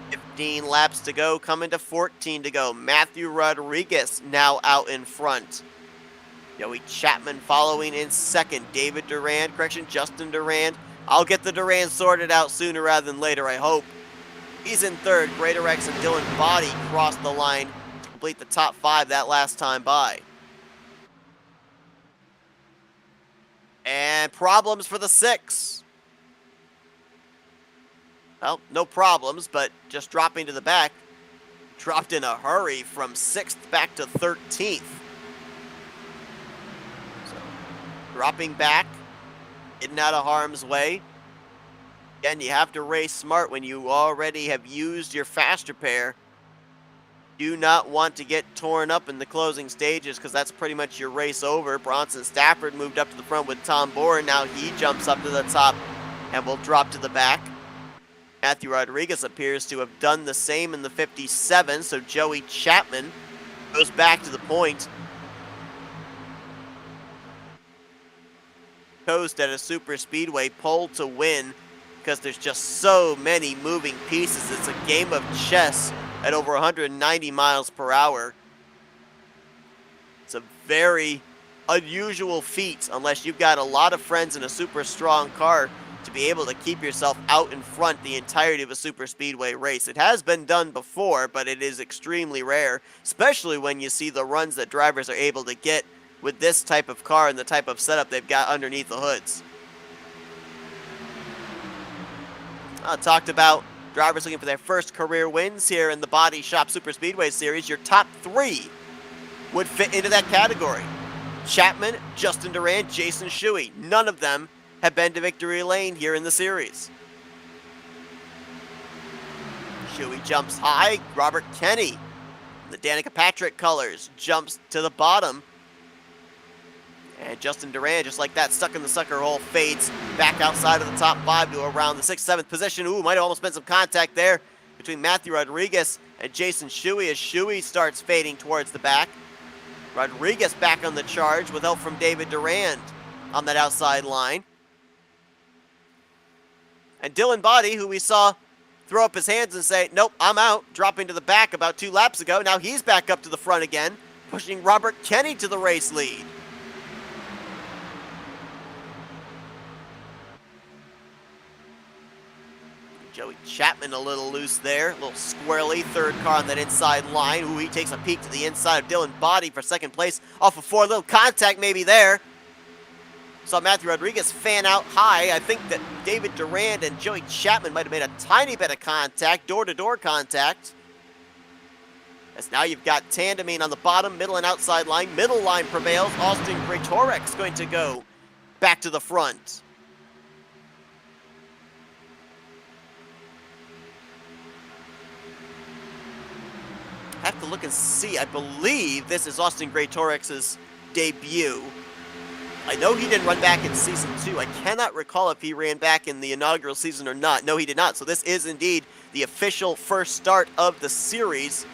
S1: 15 laps to go, coming to 14 to go. Matthew Rodriguez now out in front. Joey Chapman following in second. David Durand, Justin Durand. I'll get the Durand sorted out sooner rather than later, I hope. He's in third. Greater X and Dylan Body crossed the line to complete the top 5 that last time by. And problems for the 6. Well, no problems, but just dropping to the back. Dropped in a hurry from 6th back to 13th. So, dropping back, getting out of harm's way. Again, you have to race smart when you already have used your faster pair. Do not want to get torn up in the closing stages, because that's pretty much your race over. Bronson Stafford moved up to the front with Tom Boren. Now he jumps up to the top and will drop to the back. Matthew Rodriguez appears to have done the same in the 57, so Joey Chapman goes back to the point. Coast at a super speedway, pole to win, because there's just so many moving pieces. It's a game of chess at over 190 miles per hour. It's a very unusual feat unless you've got a lot of friends in a super strong car to be able to keep yourself out in front the entirety of a super speedway race. It has been done before, but it is extremely rare, especially when you see the runs that drivers are able to get with this type of car and the type of setup they've got underneath the hoods. Talked about drivers looking for their first career wins here in the Baadteshop Super Speedway Series. Your top 3 would fit into that category. Chapman, Justin Durand, Jason Shuey. None of them have been to victory lane here in the series. Shuey jumps high. Robert Kenny, the Danica Patrick colors, jumps to the bottom. And Justin Durand, just like that, stuck in the sucker hole, fades back outside of the top 5 to around the 6th, 7th position. Ooh, might have almost been some contact there between Matthew Rodriguez and Jason Shuey as Shuey starts fading towards the back. Rodriguez back on the charge with help from David Durand on that outside line. And Dylan Body, who we saw throw up his hands and say, nope, I'm out, dropping to the back about 2 laps ago. Now he's back up to the front again, pushing Robert Kenny to the race lead. Joey Chapman a little loose there, a little squirrely, third car on that inside line. Ooh, he takes a peek to the inside of Dylan Body for second place off of 4, little contact maybe there. Saw Matthew Rodriguez fan out high. I think that David Durand and Joey Chapman might have made a tiny bit of contact, door-to-door contact. As now you've got tandeming on the bottom, middle and outside line. Middle line prevails. Austin Greatorex going to go back to the front. I have to look and see. I believe this is Austin Greatorex's debut. I know he didn't run back in Season 2. I cannot recall if he ran back in the inaugural season or not. No, he did not. So this is indeed the official first start of the series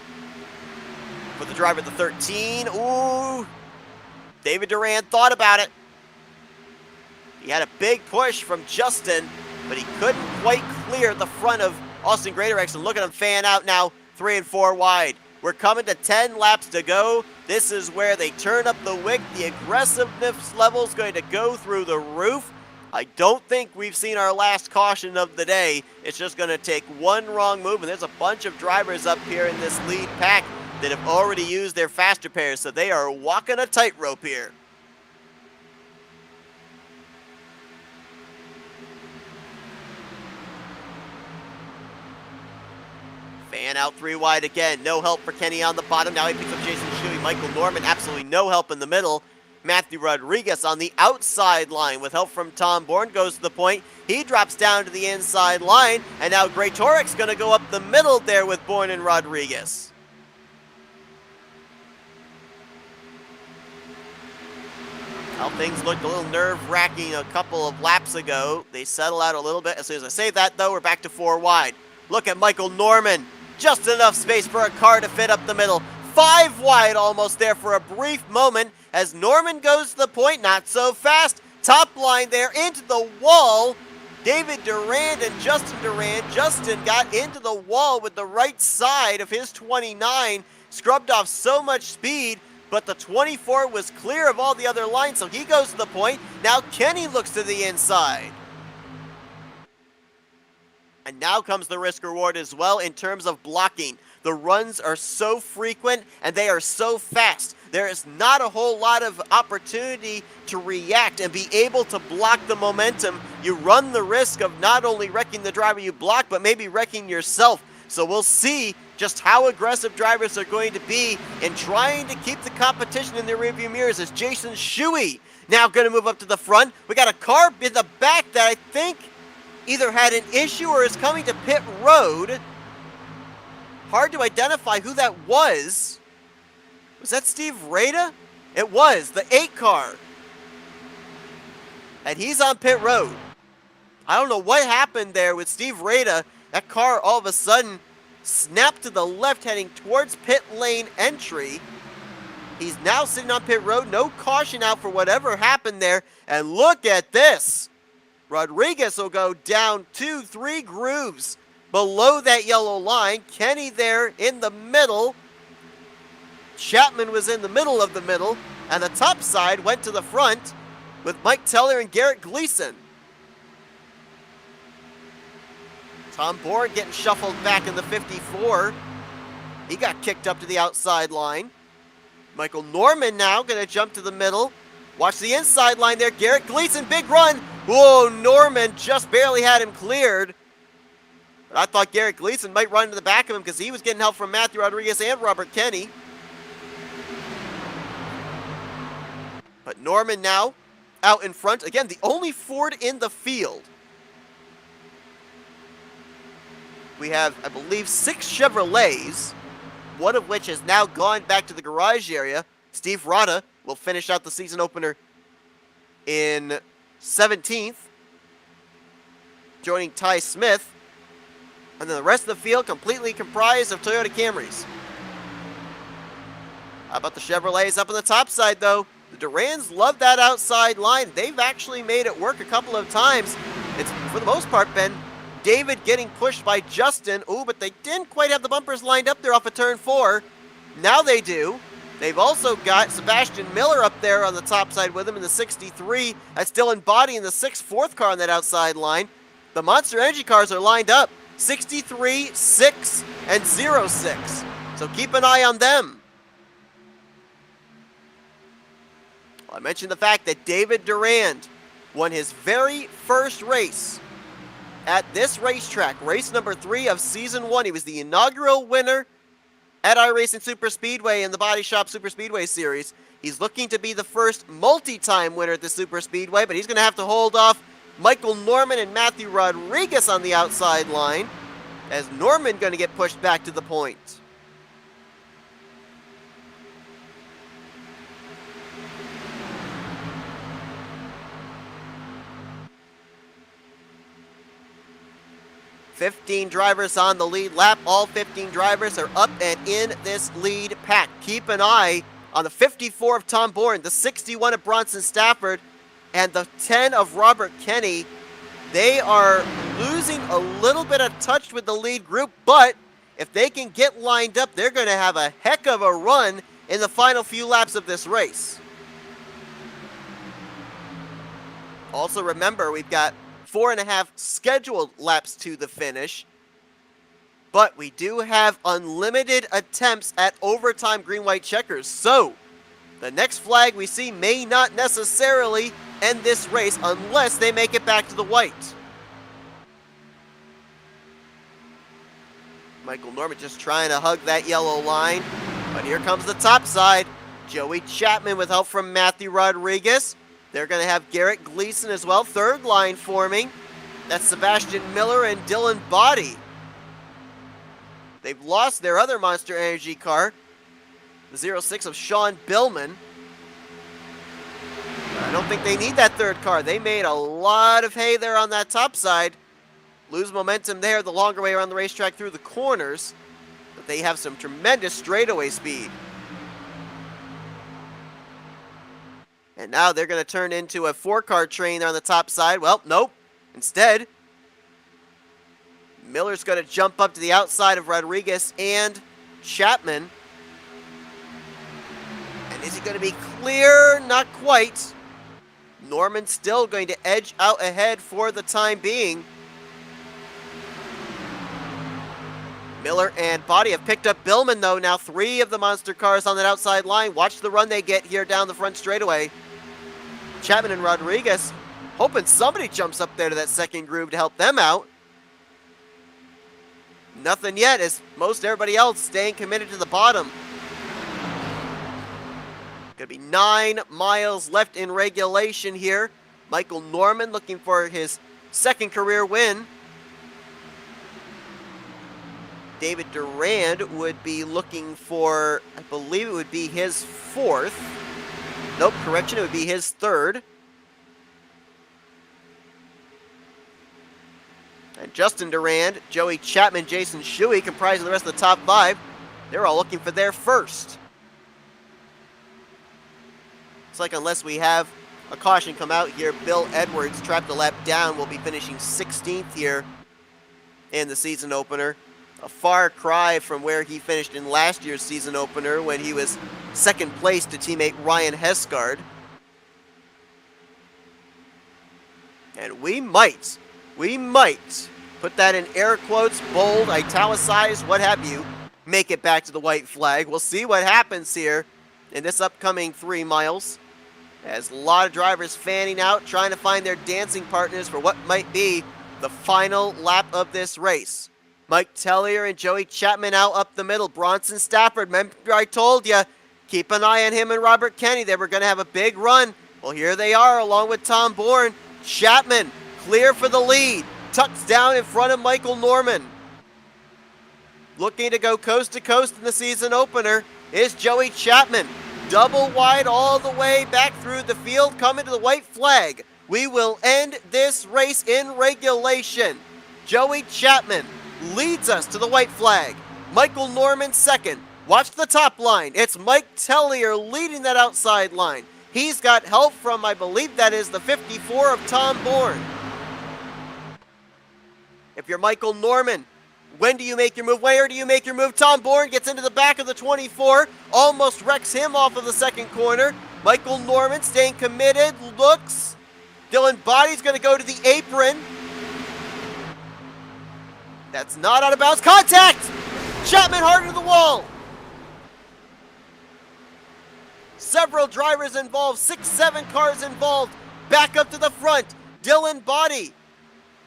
S1: for the driver at the 13. Ooh, David Durand thought about it. He had a big push from Justin, but he couldn't quite clear the front of Austin Greatorex. And look at him fan out now, 3 and 4 wide. We're coming to 10 laps to go. This is where they turn up the wick. The aggressiveness level is going to go through the roof. I don't think we've seen our last caution of the day. It's just going to take one wrong move, and there's a bunch of drivers up here in this lead pack that have already used their faster pairs, so they are walking a tightrope here. Fan out 3 wide again. No help for Kenny on the bottom. Now he picks up Jason Shuey. Michael Norman, absolutely no help in the middle. Matthew Rodriguez on the outside line with help from Tom Bourne goes to the point. He drops down to the inside line. And now Greatorex going to go up the middle there with Bourne and Rodriguez. How things looked a little nerve-wracking a couple of laps ago. They settle out a little bit. As soon as I say that, though, we're back to 4 wide. Look at Michael Norman. Just enough space for a car to fit up the middle. 5 wide almost there for a brief moment as Norman goes to the point. Not so fast. Top line there into the wall. David Durand and Justin Durand. Justin got into the wall with the right side of his 29. Scrubbed off so much speed, but the 24 was clear of all the other lines, so he goes to the point. Now Kenny looks to the inside. And now comes the risk reward as well in terms of blocking. The runs are so frequent and they are so fast. There is not a whole lot of opportunity to react and be able to block the momentum. You run the risk of not only wrecking the driver you block, but maybe wrecking yourself. So we'll see just how aggressive drivers are going to be in trying to keep the competition in their rearview mirrors as Jason Shuey now going to move up to the front. We got a car in the back that I think either had an issue or is coming to pit road. Hard to identify who that was. Was that Steve Rada? It was, the 8 car. And he's on pit road. I don't know what happened there with Steve Rada. That car all of a sudden snapped to the left heading towards pit lane entry. He's now sitting on pit road. No caution out for whatever happened there. And look at this. Rodriguez will go down 2-3 grooves below that yellow line. Kenny there in the middle. Chapman was in the middle of the middle. And the top side went to the front with Mike Teller and Garrett Gleason. Tom Bourne getting shuffled back in the 54. He got kicked up to the outside line. Michael Norman now going to jump to the middle. Watch the inside line there. Garrett Gleason, big run. Whoa, Norman just barely had him cleared. But I thought Garrett Gleason might run to the back of him because he was getting help from Matthew Rodriguez and Robert Kenny. But Norman now out in front. Again, the only Ford in the field. We have, I believe, 6 Chevrolets, one of which has now gone back to the garage area. Steve Rada will finish out the season opener in 17th, joining Ty Smith. And then the rest of the field completely comprised of Toyota Camrys. How about the Chevrolets up on the top side, though? The Durans love that outside line. They've actually made it work a couple of times. It's, for the most part, been David getting pushed by Justin. Ooh, but they didn't quite have the bumpers lined up there off of turn 4. Now they do. They've also got Sebastian Miller up there on the top side with him in the 63. That's Dylan Body in the 6th, 4th car on that outside line. The Monster Energy cars are lined up. 63, 6, and 06. So keep an eye on them. Well, I mentioned the fact that David Durand won his very first race at this racetrack, race number 3 of season 1. He was the inaugural winner at iRacing Superspeedway in the Baadteshop Superspeedway series. He's looking to be the first multi-time winner at the Superspeedway, but he's going to have to hold off Michael Norman and Matthew Rodriguez on the outside line, as Norman going to get pushed back to the point. "15 drivers on the lead lap. All 15 drivers are up and in this lead pack. Keep an eye on the 54 of Tom Bourne, the 61 of Bronson Stafford, and the 10 of Robert Kenny. They are losing a little bit of touch with the lead group, but if they can get lined up, they're going to have a heck of a run in the final few laps of this race. Also remember, we've got 4.5 scheduled laps to the finish, but we do have unlimited attempts at overtime green-white checkers, so the next flag we see may not necessarily end this race unless they make it back to the white. Michael Norman just trying to hug that yellow line, but here comes the top side. Joey Chapman with help from Matthew Rodriguez. They're going to have Garrett Gleason as well, third line forming. That's Sebastian Miller and Dylan Body. They've lost their other Monster Energy car, the 06 of Sean Billman. I don't think they need that third car. They made a lot of hay there on that top side. Lose momentum there the longer way around the racetrack through the corners, but they have some tremendous straightaway speed. And now they're going to turn into a 4-car train there on the top side. Well, nope. Instead, Miller's going to jump up to the outside of Rodriguez and Chapman. And is he going to be clear? Not quite. Norman still going to edge out ahead for the time being. Miller and Body have picked up Billman, though. Now 3 of the monster cars on that outside line. Watch the run they get here down the front straightaway. Chapman and Rodriguez hoping somebody jumps up there to that second groove to help them out. Nothing yet, as most everybody else staying committed to the bottom. Gonna be 9 miles left in regulation here. Michael Norman looking for his second career win. David Durand would be looking for, I believe it would be his 4th. Nope, correction, it would be his 3rd. And Justin Durand, Joey Chapman, Jason Shuey comprising the rest of the top 5. They're all looking for their first. It's like unless we have a caution come out here, Bill Edwards, trapped a lap down, will be finishing 16th here in the season opener. A far cry from where he finished in last year's season opener when he was second place to teammate Ryan Hesgard. And we might put that in air quotes, bold, italicized, what have you, make it back to the white flag. We'll see what happens here in this upcoming 3 miles. As a lot of drivers fanning out, trying to find their dancing partners for what might be the final lap of this race. Mike Tellier and Joey Chapman out up the middle. Bronson Stafford, remember I told you, keep an eye on him and Robert Kenny. They were going to have a big run. Well, here they are along with Tom Bourne. Chapman clear for the lead. Tucks down in front of Michael Norman. Looking to go coast to coast in the season opener is Joey Chapman. Double wide all the way back through the field, coming to the white flag. We will end this race in regulation. Joey Chapman leads us to the white flag. Michael Norman second. Watch the top line. It's Mike Tellier leading that outside line. He's got help from, I believe that is the 54 of Tom Bourne. If you're Michael Norman, when do you make your move? Where do you make your move? Tom Bourne gets into the back of the 24, almost wrecks him off of the second corner. Michael Norman staying committed, looks. Dylan Body's going to go to the apron. That's not out of bounds. Contact! Chapman hard to the wall. Several drivers involved, 6-7 cars involved. Back up to the front. Dylan Body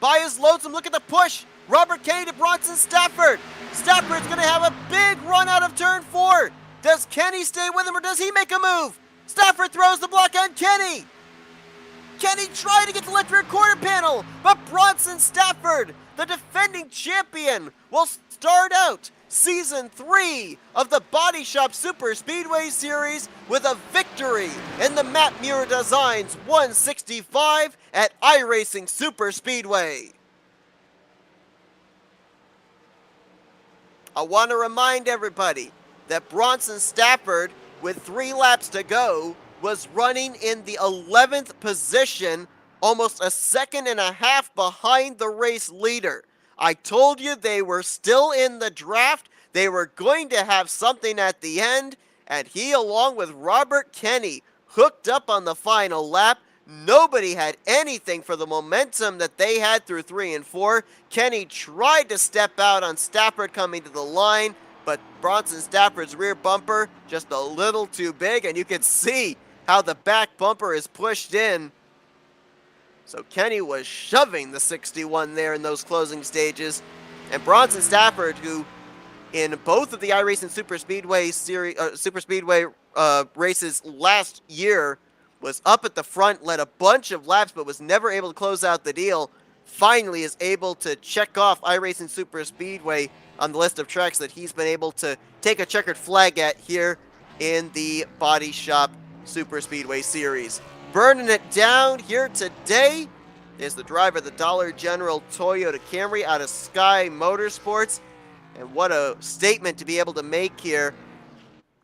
S1: by his lonesome. Look at the push. Robert Kenny to Bronson Stafford. Stafford's going to have a big run out of turn 4. Does Kenny stay with him or does he make a move? Stafford throws the block on Kenny. Kenny tried to get the left rear quarter panel, but Bronson Stafford, the defending champion, will start out Season 3 of the Baadteshop Superspeedway Series with a victory in the Matt Muir Designs 165 at iRacing Superspeedway. I want to remind everybody that Bronson Stafford, with 3 laps to go, was running in the 11th position, almost a second and a half behind the race leader. I told you they were still in the draft. They were going to have something at the end, and he, along with Robert Kenny, hooked up on the final lap. Nobody had anything for the momentum that they had through 3 and 4. Kenny tried to step out on Stafford coming to the line, but Bronson Stafford's rear bumper just a little too big, and you can see how the back bumper is pushed in. So Kenny was shoving the 61 there in those closing stages. And Bronson Stafford, who in both of the iRacing Superspeedway series, Superspeedway races last year, was up at the front, led a bunch of laps, but was never able to close out the deal, finally is able to check off iRacing Superspeedway on the list of tracks that he's been able to take a checkered flag at here in the Baadteshop Superspeedway Series. Burning it down here today is the driver of the Dollar General Toyota Camry out of Sky Motorsports. And what a statement to be able to make here,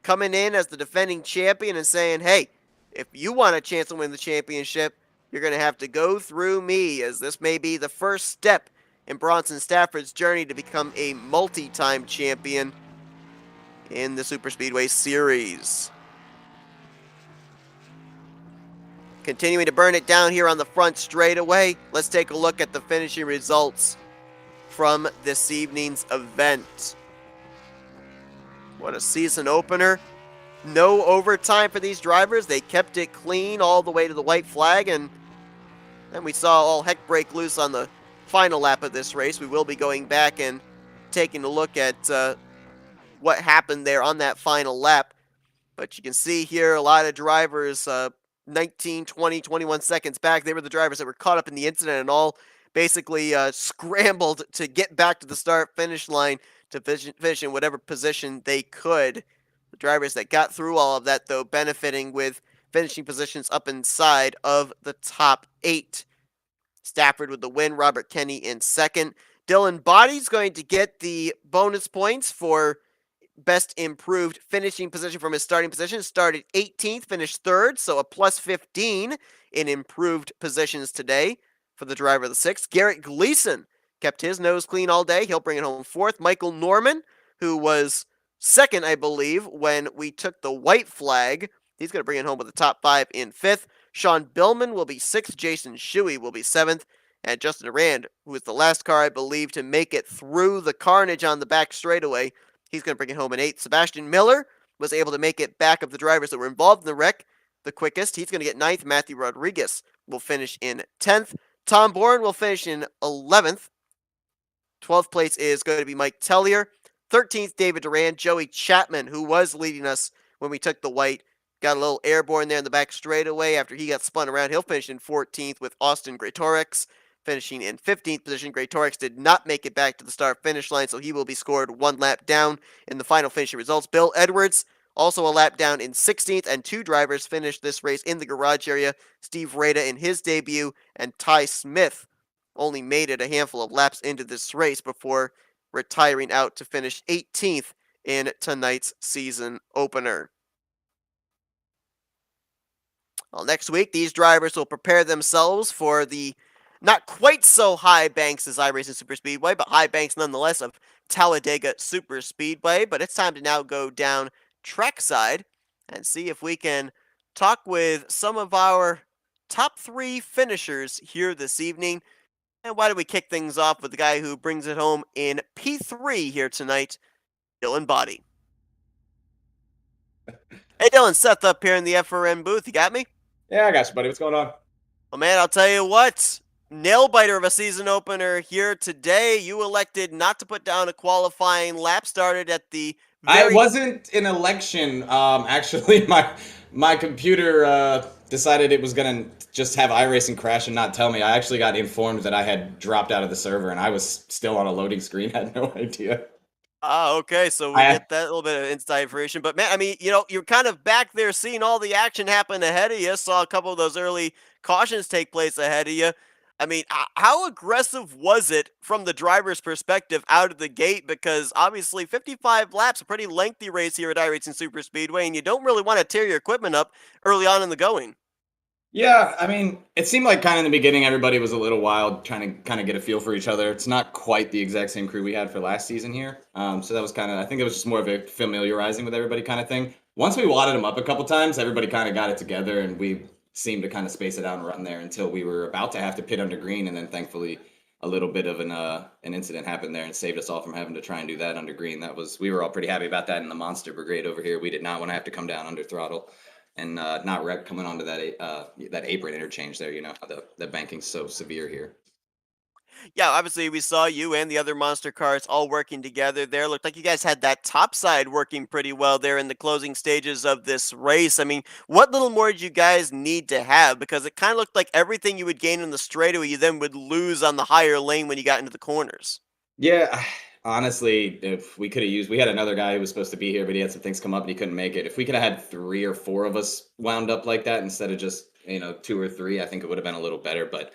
S1: coming in as the defending champion and saying, hey, if you want a chance to win the championship, you're going to have to go through me, as this may be the first step in Bronson Stafford's journey to become a multi-time champion in the Superspeedway Series. Continuing to burn it down here on the front straightaway, let's take a look at the finishing results from this evening's event. What a season opener. No overtime for these drivers. They kept it clean all the way to the white flag, and then we saw all heck break loose on the final lap of this race. We will be going back and taking a look at what happened there on that final lap. But you can see here a lot of drivers 19, 20, 21 seconds back. They were the drivers that were caught up in the incident and all basically scrambled to get back to the start-finish line to finish in whatever position they could. The drivers that got through all of that, though, benefiting with finishing positions up inside of the top 8. Stafford with the win, Robert Kenny in second. Dylan Body's going to get the bonus points for best improved finishing position from his starting position. Started 18th, finished 3rd, so a plus 15 in improved positions today for the driver of the 6th. Garrett Gleason kept his nose clean all day. He'll bring it home fourth. Michael Norman, who was second, I believe, when we took the white flag. He's going to bring it home with the top five in fifth. Sean Billman will be sixth. Jason Shuey will be seventh. And Justin Durand, who was the last car, I believe, to make it through the carnage on the back straightaway, he's going to bring it home in eighth. Sebastian Miller was able to make it back of the drivers that were involved in the wreck the quickest. He's going to get ninth. Matthew Rodriguez will finish in 10th. Tom Bourne will finish in 11th. 12th place is going to be Mike Tellier. 13th, David Duran. Joey Chapman, who was leading us when we took the white, got a little airborne there in the back straightaway after he got spun around. He'll finish in 14th with Austin Greatorex finishing in 15th position. Greatorex did not make it back to the start-finish line, so he will be scored one lap down in the final finishing results. Bill Edwards, also a lap down in 16th, and two drivers finished this race in the garage area. Steve Rada in his debut, and Ty Smith only made it a handful of laps into this race before retiring out to finish 18th in tonight's season opener. Well, next week, these drivers will prepare themselves for the not quite so high banks as iRacing Superspeedway, but high banks nonetheless of Talladega Superspeedway. But it's time to now go down trackside and see if we can talk with some of our top three finishers here this evening. And why don't we kick things off with the guy who brings it home in P3 here tonight, Dylan Body. Hey Dylan, Seth up here in the FRN booth. You got me?
S2: Yeah, I got you, buddy. What's going on?
S1: Well, man, I'll tell you what. Nail-biter of a season opener here today. You elected not to put down a qualifying lap. Started at the
S2: I wasn't an election. Actually, my computer decided it was gonna just have iRacing crash and not tell me. I actually got informed that I had dropped out of the server and I was still on a loading screen. Had no idea.
S1: Okay, so we get that little bit of inside information. But, man, I mean, you know, you're kind of back there seeing all the action happen ahead of you. Saw a couple of those early cautions take place ahead of you. I mean, how aggressive was it from the driver's perspective out of the gate? Because, obviously, 55 laps, a pretty lengthy race here at iRacing Superspeedway, and you don't really want to tear your equipment up early on in the going.
S2: Yeah, I mean, it seemed like kind of in the beginning everybody was a little wild, trying to kind of get a feel for each other. It's not quite the exact same crew we had for last season here. So that was kind of, I think it was just more of a familiarizing with everybody kind of thing. Once we wadded them up a couple times, everybody kind of got it together and we seemed to kind of space it out and run there until we were about to have to pit under green. And then thankfully a little bit of an incident happened there and saved us all from having to try and do that under green. We were all pretty happy about that in the Monster Brigade over here. We did not want to have to come down under throttle. And not wreck coming onto that apron interchange there, you know, the banking's so severe here.
S1: Yeah, obviously we saw you and the other monster cars all working together there. Looked like you guys had that top side working pretty well there in the closing stages of this race. I mean, what little more did you guys need to have? Because it kind of looked like everything you would gain in the straightaway, you then would lose on the higher lane when you got into the corners.
S2: Yeah, honestly, if we could have we had another guy who was supposed to be here, but he had some things come up and he couldn't make it. If we could have had 3 or 4 of us wound up like that instead of just, 2 or 3, I think it would have been a little better. But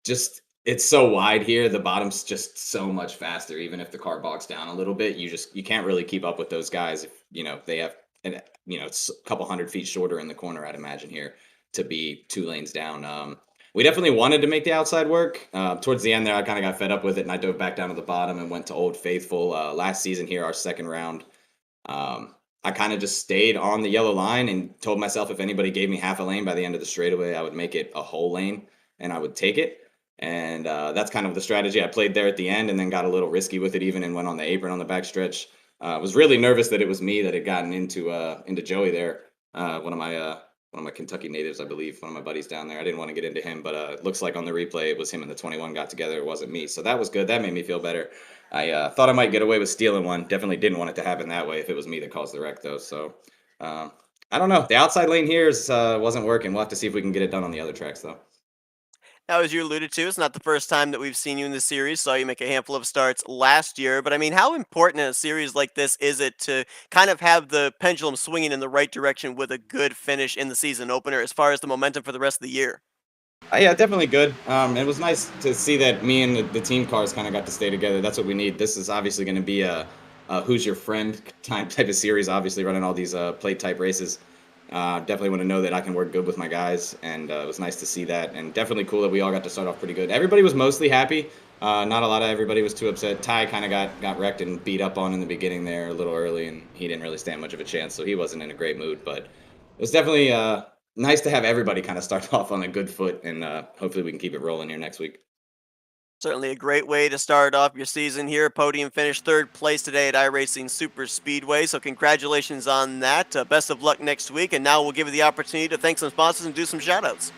S2: just, it's so wide here. The bottom's just so much faster. Even if the car bogs down a little bit, you can't really keep up with those guys. If, they have, it's a couple 100 feet shorter in the corner, I'd imagine here to be 2 lanes down. We definitely wanted to make the outside work. Towards the end there, I kind of got fed up with it, and I dove back down to the bottom and went to Old Faithful. Last season here, our second round, I kind of just stayed on the yellow line and told myself if anybody gave me half a lane by the end of the straightaway, I would make it a whole lane, and I would take it. And that's kind of the strategy I played there at the end, and then got a little risky with it even and went on the apron on the back stretch. Was really nervous that it was me that had gotten into Joey there, one of my Kentucky natives, I believe, one of my buddies down there. I didn't want to get into him, but it looks like on the replay it was him and the 21 got together. It wasn't me. So that was good. That made me feel better. I thought I might get away with stealing one. Definitely didn't want it to happen that way if it was me that caused the wreck, though. So I don't know. The outside lane here wasn't working. We'll have to see if we can get it done on the other tracks, though.
S1: Now, as you alluded to, it's not the first time that we've seen you in the series. Saw you make a handful of starts last year. But, I mean, how important in a series like this is it to kind of have the pendulum swinging in the right direction with a good finish in the season opener as far as the momentum for the rest of the year?
S2: Yeah, definitely good. It was nice to see that me and the team cars kind of got to stay together. That's what we need. This is obviously going to be a who's your friend type of series, obviously running all these plate type races. Definitely want to know that I can work good with my guys, and it was nice to see that, and definitely cool that we all got to start off pretty good. Everybody was mostly happy. Not a lot of everybody was too upset. Ty kind of got wrecked and beat up on in the beginning there a little early, and he didn't really stand much of a chance, so he wasn't in a great mood. But it was definitely nice to have everybody kind of start off on a good foot, and hopefully we can keep it rolling here next week.
S1: Certainly a great way to start off your season here. Podium finished third place today at iRacing Superspeedway, so congratulations on that. Best of luck next week, and now we'll give you the opportunity to thank some sponsors and do some shoutouts.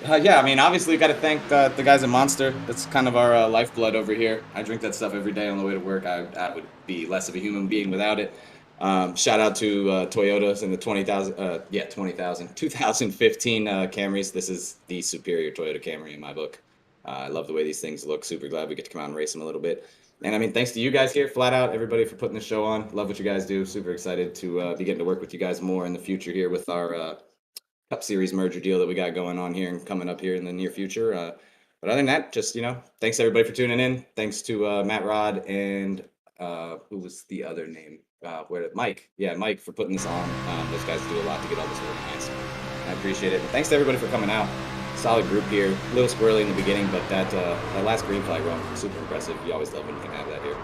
S2: Yeah, I mean, obviously, got to thank the guys at Monster. That's kind of our lifeblood over here. I drink that stuff every day on the way to work. I would be less of a human being without it. Shout out to Toyotas and the 2015 Camrys. This is the superior Toyota Camry in my book. I love the way these things look. Super glad we get to come out and race them a little bit. And I mean, thanks to you guys here, Flatout, everybody for putting the show on. Love what you guys do. Super excited to be getting to work with you guys more in the future here with our Cup Series merger deal that we got going on here and coming up here in the near future. But other than that, just thanks everybody for tuning in. Thanks to Matt Rod and who was the other name? Mike? Yeah, Mike for putting this on. Those guys do a lot to get all this organized. I appreciate it. And thanks to everybody for coming out. Solid group here. A little squirrely in the beginning, but that last green flag run was super impressive. You always love when you can have that here.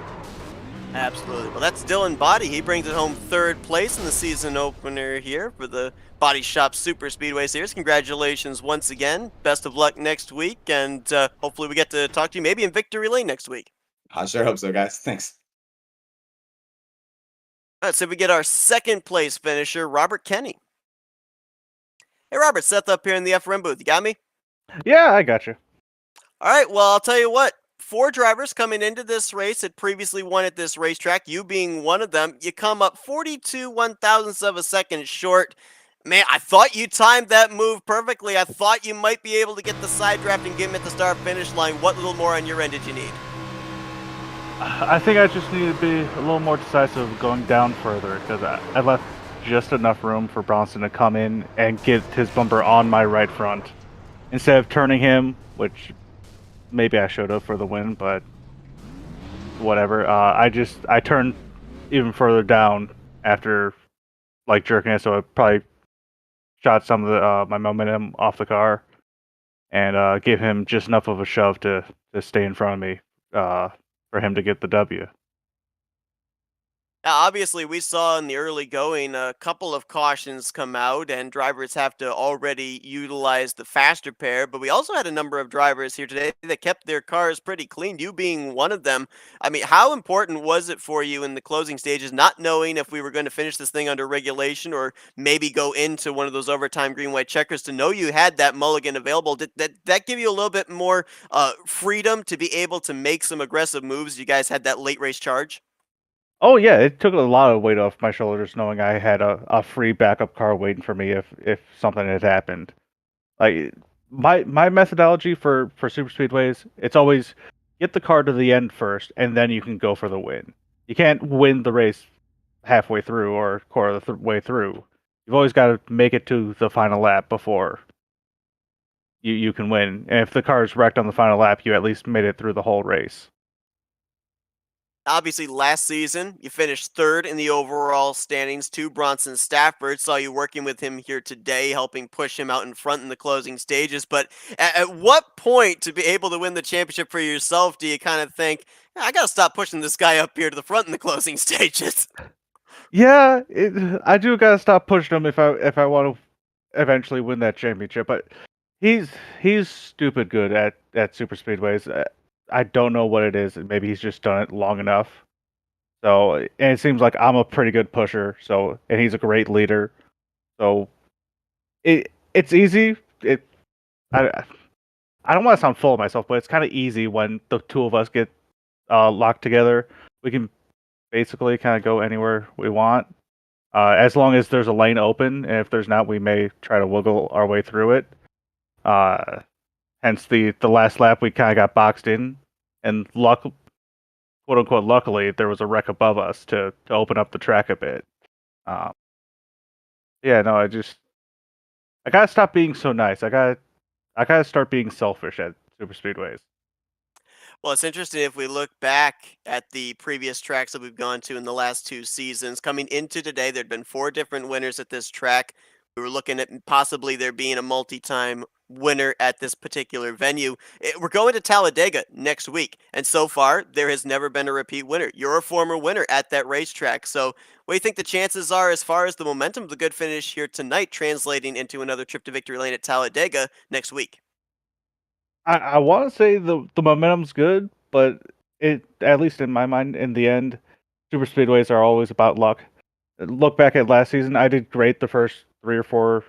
S1: Absolutely. Well, that's Dylan Body. He brings it home third place in the season opener here for the Baadteshop Super Speedway Series. Congratulations once again. Best of luck next week, and hopefully we get to talk to you maybe in Victory Lane next week.
S2: I sure hope so, guys. Thanks.
S1: All right, so we get our second place finisher, Robert Kenny. Hey, Robert, Seth up here in the FRM booth. You got me?
S3: Yeah, I got you.
S1: All right, well, I'll tell you what. 4 drivers coming into this race had previously won at this racetrack, you being one of them. You come up 42 one-thousandths of a second short. Man, I thought you timed that move perfectly. I thought you might be able to get the side draft and get him at the start-finish line. What little more on your end did you need?
S3: I think I just need to be a little more decisive going down further because I left just enough room for Bronson to come in and get his bumper on my right front. Instead of turning him, which maybe I should have for the win, but whatever. I turned even further down after jerking it, so I probably shot some of the my momentum off the car and gave him just enough of a shove to stay in front of me for him to get the W.
S1: Now, obviously, we saw in the early going a couple of cautions come out, and drivers have to already utilize the faster pair. But we also had a number of drivers here today that kept their cars pretty clean, you being one of them. I mean, how important was it for you in the closing stages, not knowing if we were going to finish this thing under regulation or maybe go into one of those overtime green-white checkers, to know you had that mulligan available? Did that give you a little bit more freedom to be able to make some aggressive moves? You guys had that late race charge?
S3: Oh yeah, it took a lot of weight off my shoulders knowing I had a free backup car waiting for me if something had happened. Like my methodology for super speedways, it's always get the car to the end first, and then you can go for the win. You can't win the race halfway through or quarter of the way through. You've always got to make it to the final lap before you can win. And if the car is wrecked on the final lap, you at least made it through the whole race.
S1: Obviously, last season, you finished third in the overall standings to Bronson Stafford. Saw you working with him here today, helping push him out in front in the closing stages. But at what point, to be able to win the championship for yourself, do you kind of think, I got to stop pushing this guy up here to the front in the closing stages?
S3: Yeah, I do gotta stop pushing him if I want to eventually win that championship. But he's stupid good at super speedways. I don't know what it is. Maybe he's just done it long enough. So, and it seems like I'm a pretty good pusher. So, and he's a great leader. So, it's easy. I I don't want to sound full of myself, but it's kind of easy when the two of us get locked together. We can basically kind of go anywhere we want, as long as there's a lane open. And if there's not, we may try to wiggle our way through it. Hence the last lap we kind of got boxed in, and quote unquote luckily there was a wreck above us to open up the track a bit. Yeah, no, I gotta stop being so nice. I gotta start being selfish at super speedways.
S1: Well, it's interesting if we look back at the previous tracks that we've gone to in the last 2 seasons. Coming into today, there'd been 4 different winners at this track. We were looking at possibly there being a multi-time winner at this particular venue. We're going to Talladega next week, and so far, there has never been a repeat winner. You're a former winner at that racetrack, so what do you think the chances are as far as the momentum of the good finish here tonight translating into another trip to victory lane at Talladega next week?
S3: I want to say the momentum's good, but it, at least in my mind, in the end, super speedways are always about luck. Look back at last season, I did great the first three or four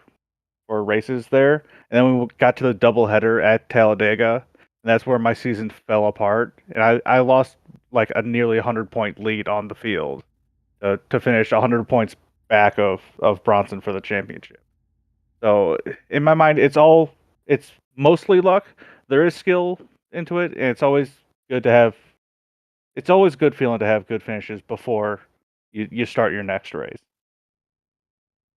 S3: races there, and then we got to the doubleheader at Talladega, and that's where my season fell apart, and I lost like a nearly 100-point lead on the field to finish 100 points back of Bronson for the championship. So in my mind, it's mostly luck. There is skill into it, and good to have. It's always good feeling to have good finishes before you start your next race.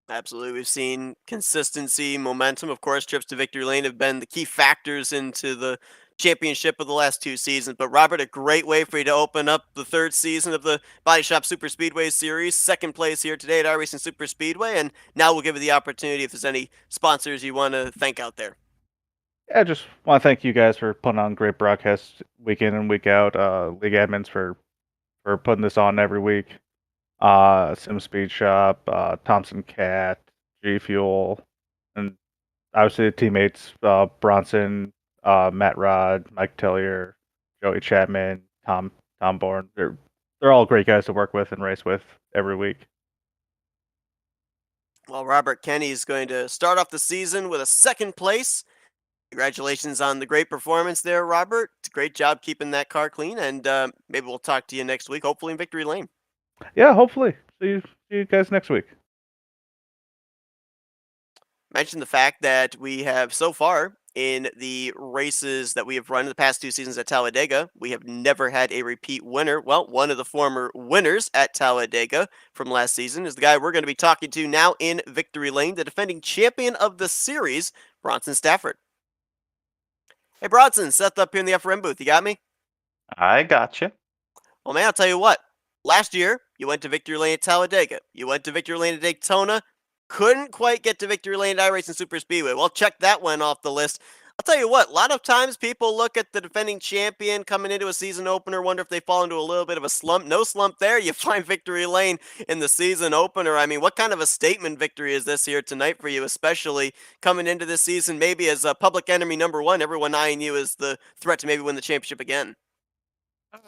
S1: Absolutely. We've seen consistency, momentum. Of course, trips to victory lane have been the key factors into the championship of the last two seasons. But, Robert, a great way for you to open up the third season of the Baadteshop Super Speedway Series. Second place here today at iRacing Super Speedway. And now we'll give you the opportunity if there's any sponsors you want to thank out there.
S3: I just want to thank you guys for putting on great broadcasts week in and week out. League admins for putting this on every week. Sim Speed Shop, Thompson Cat, G Fuel, and obviously the teammates, Bronson, Matt Rod, Mike Tillier, Joey Chapman, Tom Bourne. They're all great guys to work with and race with every week.
S1: Well, Robert Kenny is going to start off the season with a second place. Congratulations on the great performance there, Robert. It's a great job keeping that car clean, and maybe we'll talk to you next week, hopefully in victory lane.
S3: Yeah, hopefully. See you guys next week.
S1: Mention the fact that we have so far in the races that we have run in the past two seasons at Talladega, we have never had a repeat winner. Well, one of the former winners at Talladega from last season is the guy we're going to be talking to now in victory lane, the defending champion of the series, Bronson Stafford. Hey, Bronson, Seth up here in the FRM booth. You got me?
S4: I gotcha.
S1: Well, man, I'll tell you what. Last year, you went to victory lane at Talladega. You went to victory lane at Daytona. Couldn't quite get to victory lane at iRacing Super Speedway. Well, check that one off the list. I'll tell you what, a lot of times people look at the defending champion coming into a season opener, wonder if they fall into a little bit of a slump. No slump there. You find victory lane in the season opener. I mean, what kind of a statement victory is this here tonight for you, especially coming into this season, maybe as a public enemy number one, everyone eyeing you as the threat to maybe win the championship again?
S4: I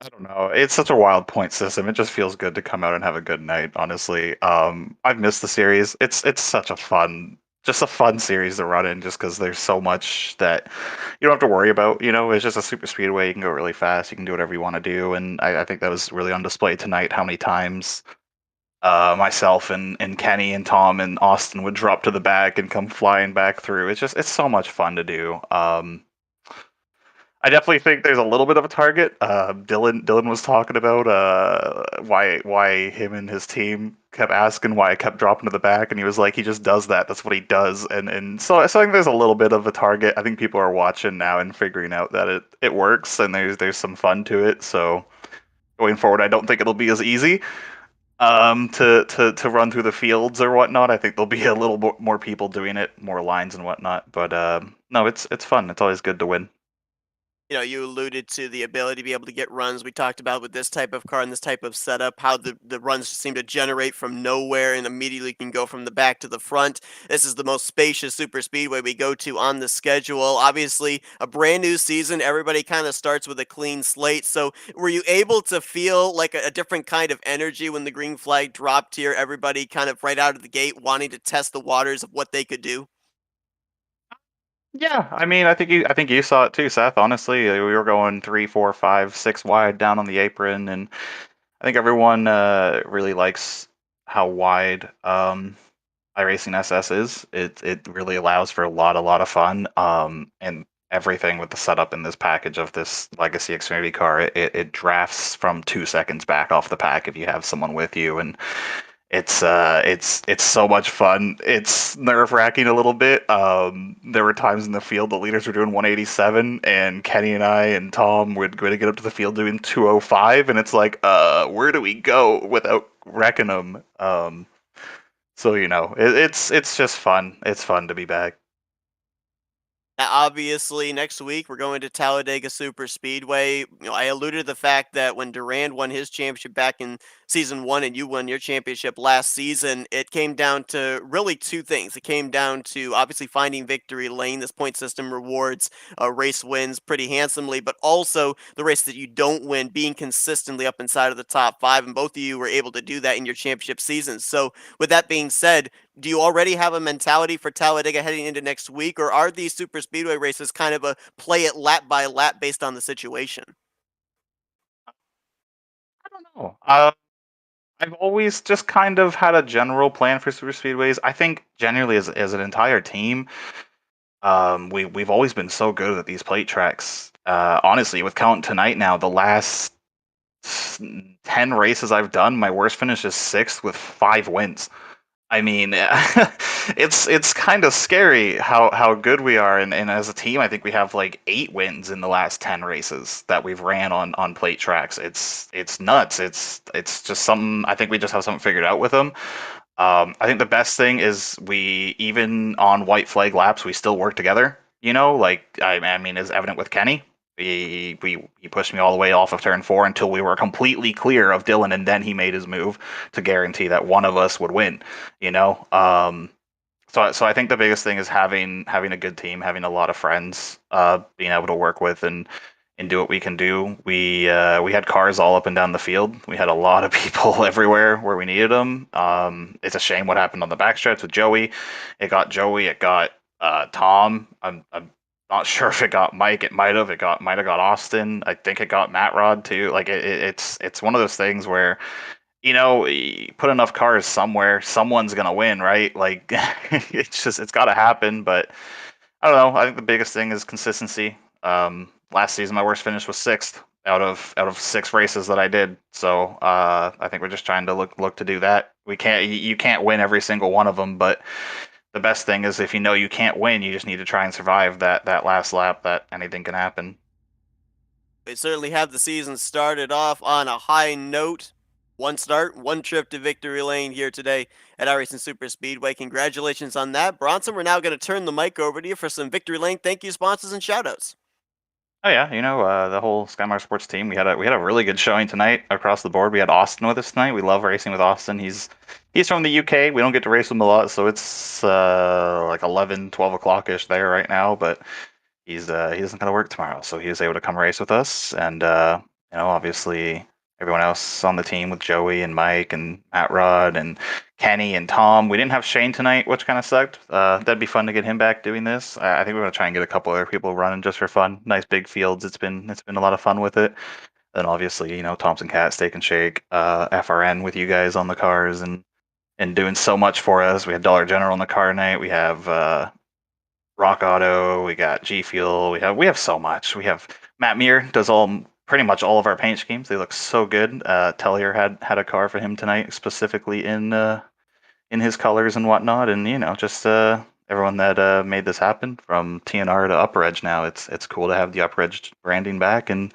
S4: don't know. It's such a wild point system. It just feels good to come out and have a good night, honestly. I've missed the series. It's such just a fun series to run in just because there's so much that you don't have to worry about. It's just a super speedway. You can go really fast. You can do whatever you want to do. And I think that was really on display tonight, how many times myself and Kenny and Tom and Austin would drop to the back and come flying back through. It's so much fun to do. I definitely think there's a little bit of a target. Dylan was talking about why him and his team kept asking why I kept dropping to the back, and he was like, he just does that. That's what he does, and so I think there's a little bit of a target. I think people are watching now and figuring out that it works, and there's some fun to it. So going forward, I don't think it'll be as easy to run through the fields or whatnot. I think there'll be a little more people doing it, more lines and whatnot. But no, it's fun. It's always good to win.
S1: You alluded to the ability to be able to get runs. We talked about with this type of car and this type of setup, how the runs seem to generate from nowhere and immediately can go from the back to the front. This is the most spacious super speedway we go to on the schedule. Obviously, a brand new season. Everybody kind of starts with a clean slate. So were you able to feel like a different kind of energy when the green flag dropped here? Everybody kind of right out of the gate wanting to test the waters of what they could do?
S4: Yeah, I mean, I think you saw it too, Seth. Honestly, we were going 3, 4, 5, 6 wide down on the apron, and I think everyone really likes how wide iRacing SS is. It really allows for a lot of fun, and everything with the setup in this package of this Legacy Xfinity car. It drafts from 2 seconds back off the pack if you have someone with you, and it's so much fun. It's nerve-wracking a little bit. There were times in the field the leaders were doing 187, and Kenny and I and Tom would go to get up to the field doing 205, and it's like, where do we go without wrecking them? So it's just fun. It's fun to be back.
S1: Obviously, next week we're going to Talladega Superspeedway. I alluded to the fact that when Durand won his championship back in season one and you won your championship last season, it came down to really two things. It came down to obviously finding victory lane. This point system rewards race wins pretty handsomely, but also the race that you don't win being consistently up inside of the top five. And both of you were able to do that in your championship seasons. So, with that being said, do you already have a mentality for Talladega heading into next week, or are these super speedway races kind of a play it lap by lap based on the situation?
S4: I don't know. I've always just kind of had a general plan for super speedways. I think generally as an entire team, we've always been so good at these plate tracks. Honestly, with counting tonight now, the last 10 races I've done, my worst finish is 6th with 5 wins. I mean, it's kind of scary how good we are, and as a team, I think we have like 8 wins in the last 10 races that we've ran on plate tracks. It's nuts. It's just something. I think we just have something figured out with them. I think the best thing is we even on white flag laps we still work together. Like I mean, is evident with Kenny. He pushed me all the way off of turn 4 until we were completely clear of Dylan, and then he made his move to guarantee that one of us would win. You know, so I think the biggest thing is having a good team, having a lot of friends, being able to work with and do what we can do. We had cars all up and down the field. We had a lot of people everywhere where we needed them. It's a shame what happened on the backstretch with Joey. It got Joey. It got Tom. I'm not sure if it got Mike. It might have. Might have got Austin. I think it got Matt Rod too. Like it's one of those things where you put enough cars somewhere, someone's gonna win, right? Like it's got to happen. But I don't know. I think the biggest thing is consistency. Last season, my worst finish was 6th out of 6 races that I did. So I think we're just trying to look to do that. You can't win every single one of them, but the best thing is if you can't win, you just need to try and survive that last lap. That anything can happen.
S1: They certainly have the season started off on a high note. One start, one trip to victory lane here today at iRacing Super Speedway. Congratulations on that. Bronson, we're now going to turn the mic over to you for some victory lane thank you, sponsors, and shoutouts.
S4: Oh yeah, the whole Skymar Sports team. We had a really good showing tonight across the board. We had Austin with us tonight. We love racing with Austin. He's from the UK. We don't get to race with him a lot, so it's like 11, 12 o'clock ish there right now. But he doesn't got to work tomorrow, so he was able to come race with us. And obviously everyone else on the team with Joey and Mike and Matt Rod and Kenny and Tom. We didn't have Shane tonight, which kind of sucked. That'd be fun to get him back doing this. I think we're gonna try and get a couple other people running just for fun. Nice big fields. It's been a lot of fun with it. Then obviously, Thompson Cat, Steak and Shake, FRN with you guys on the cars and doing so much for us. We had Dollar General on the car night. We have Rock Auto. We got G Fuel. We have so much. We have Matt Muir does pretty much all of our paint schemes. They look so good. Tellier had a car for him tonight, specifically in his colors and whatnot, and just everyone that made this happen from TNR to UpperEdge. Now it's cool to have the UpperEdge branding back, and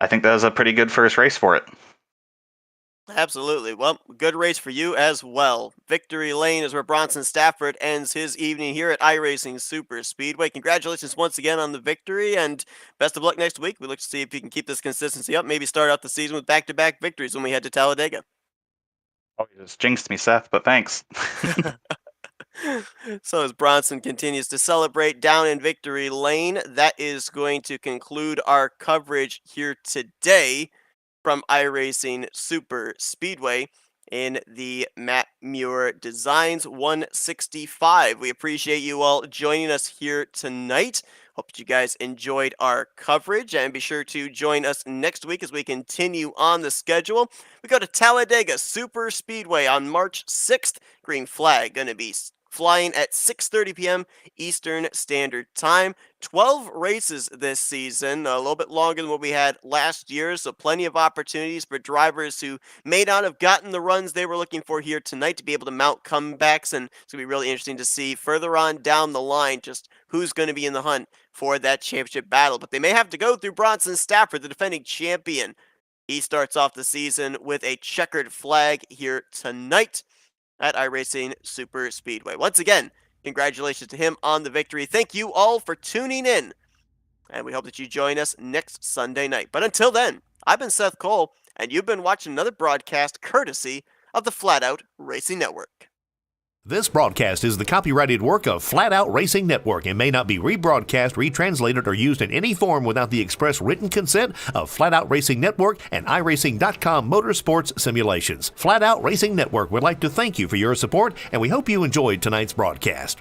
S4: I think that was a pretty good first race for it.
S1: Absolutely. Well, good race for you as well. Victory Lane is where Bronson Stafford ends his evening here at iRacing Super Speedway. Congratulations once again on the victory, and best of luck next week. We look to see if you can keep this consistency up, maybe start out the season with back-to-back victories when we head to Talladega.
S4: Oh, you just jinxed me, Seth, but thanks.
S1: So as Bronson continues to celebrate down in Victory Lane, that is going to conclude our coverage here today from iRacing Super Speedway in the Matt Muir Designs 165. We appreciate you all joining us here tonight. Hope that you guys enjoyed our coverage, and be sure to join us next week as we continue on the schedule. We go to Talladega Super Speedway on March 6th. Green flag going to be flying at 6:30 p.m. Eastern Standard Time. 12 races this season, a little bit longer than what we had last year, so plenty of opportunities for drivers who may not have gotten the runs they were looking for here tonight to be able to mount comebacks, and it's going to be really interesting to see further on down the line just who's going to be in the hunt for that championship battle. But they may have to go through Bronson Stafford, the defending champion. He starts off the season with a checkered flag here tonight at iRacing Super Speedway. Once again, Congratulations to him on the victory. Thank you all for tuning in, and we hope that you join us next Sunday night. But until then, I've been Seth Cole, and you've been watching another broadcast courtesy of the Flatout Racing Network.
S5: This broadcast is the copyrighted work of Flatout Racing Network and may not be rebroadcast, retranslated, or used in any form without the express written consent of Flatout Racing Network and iRacing.com Motorsports Simulations. Flatout Racing Network would like to thank you for your support, and we hope you enjoyed tonight's broadcast.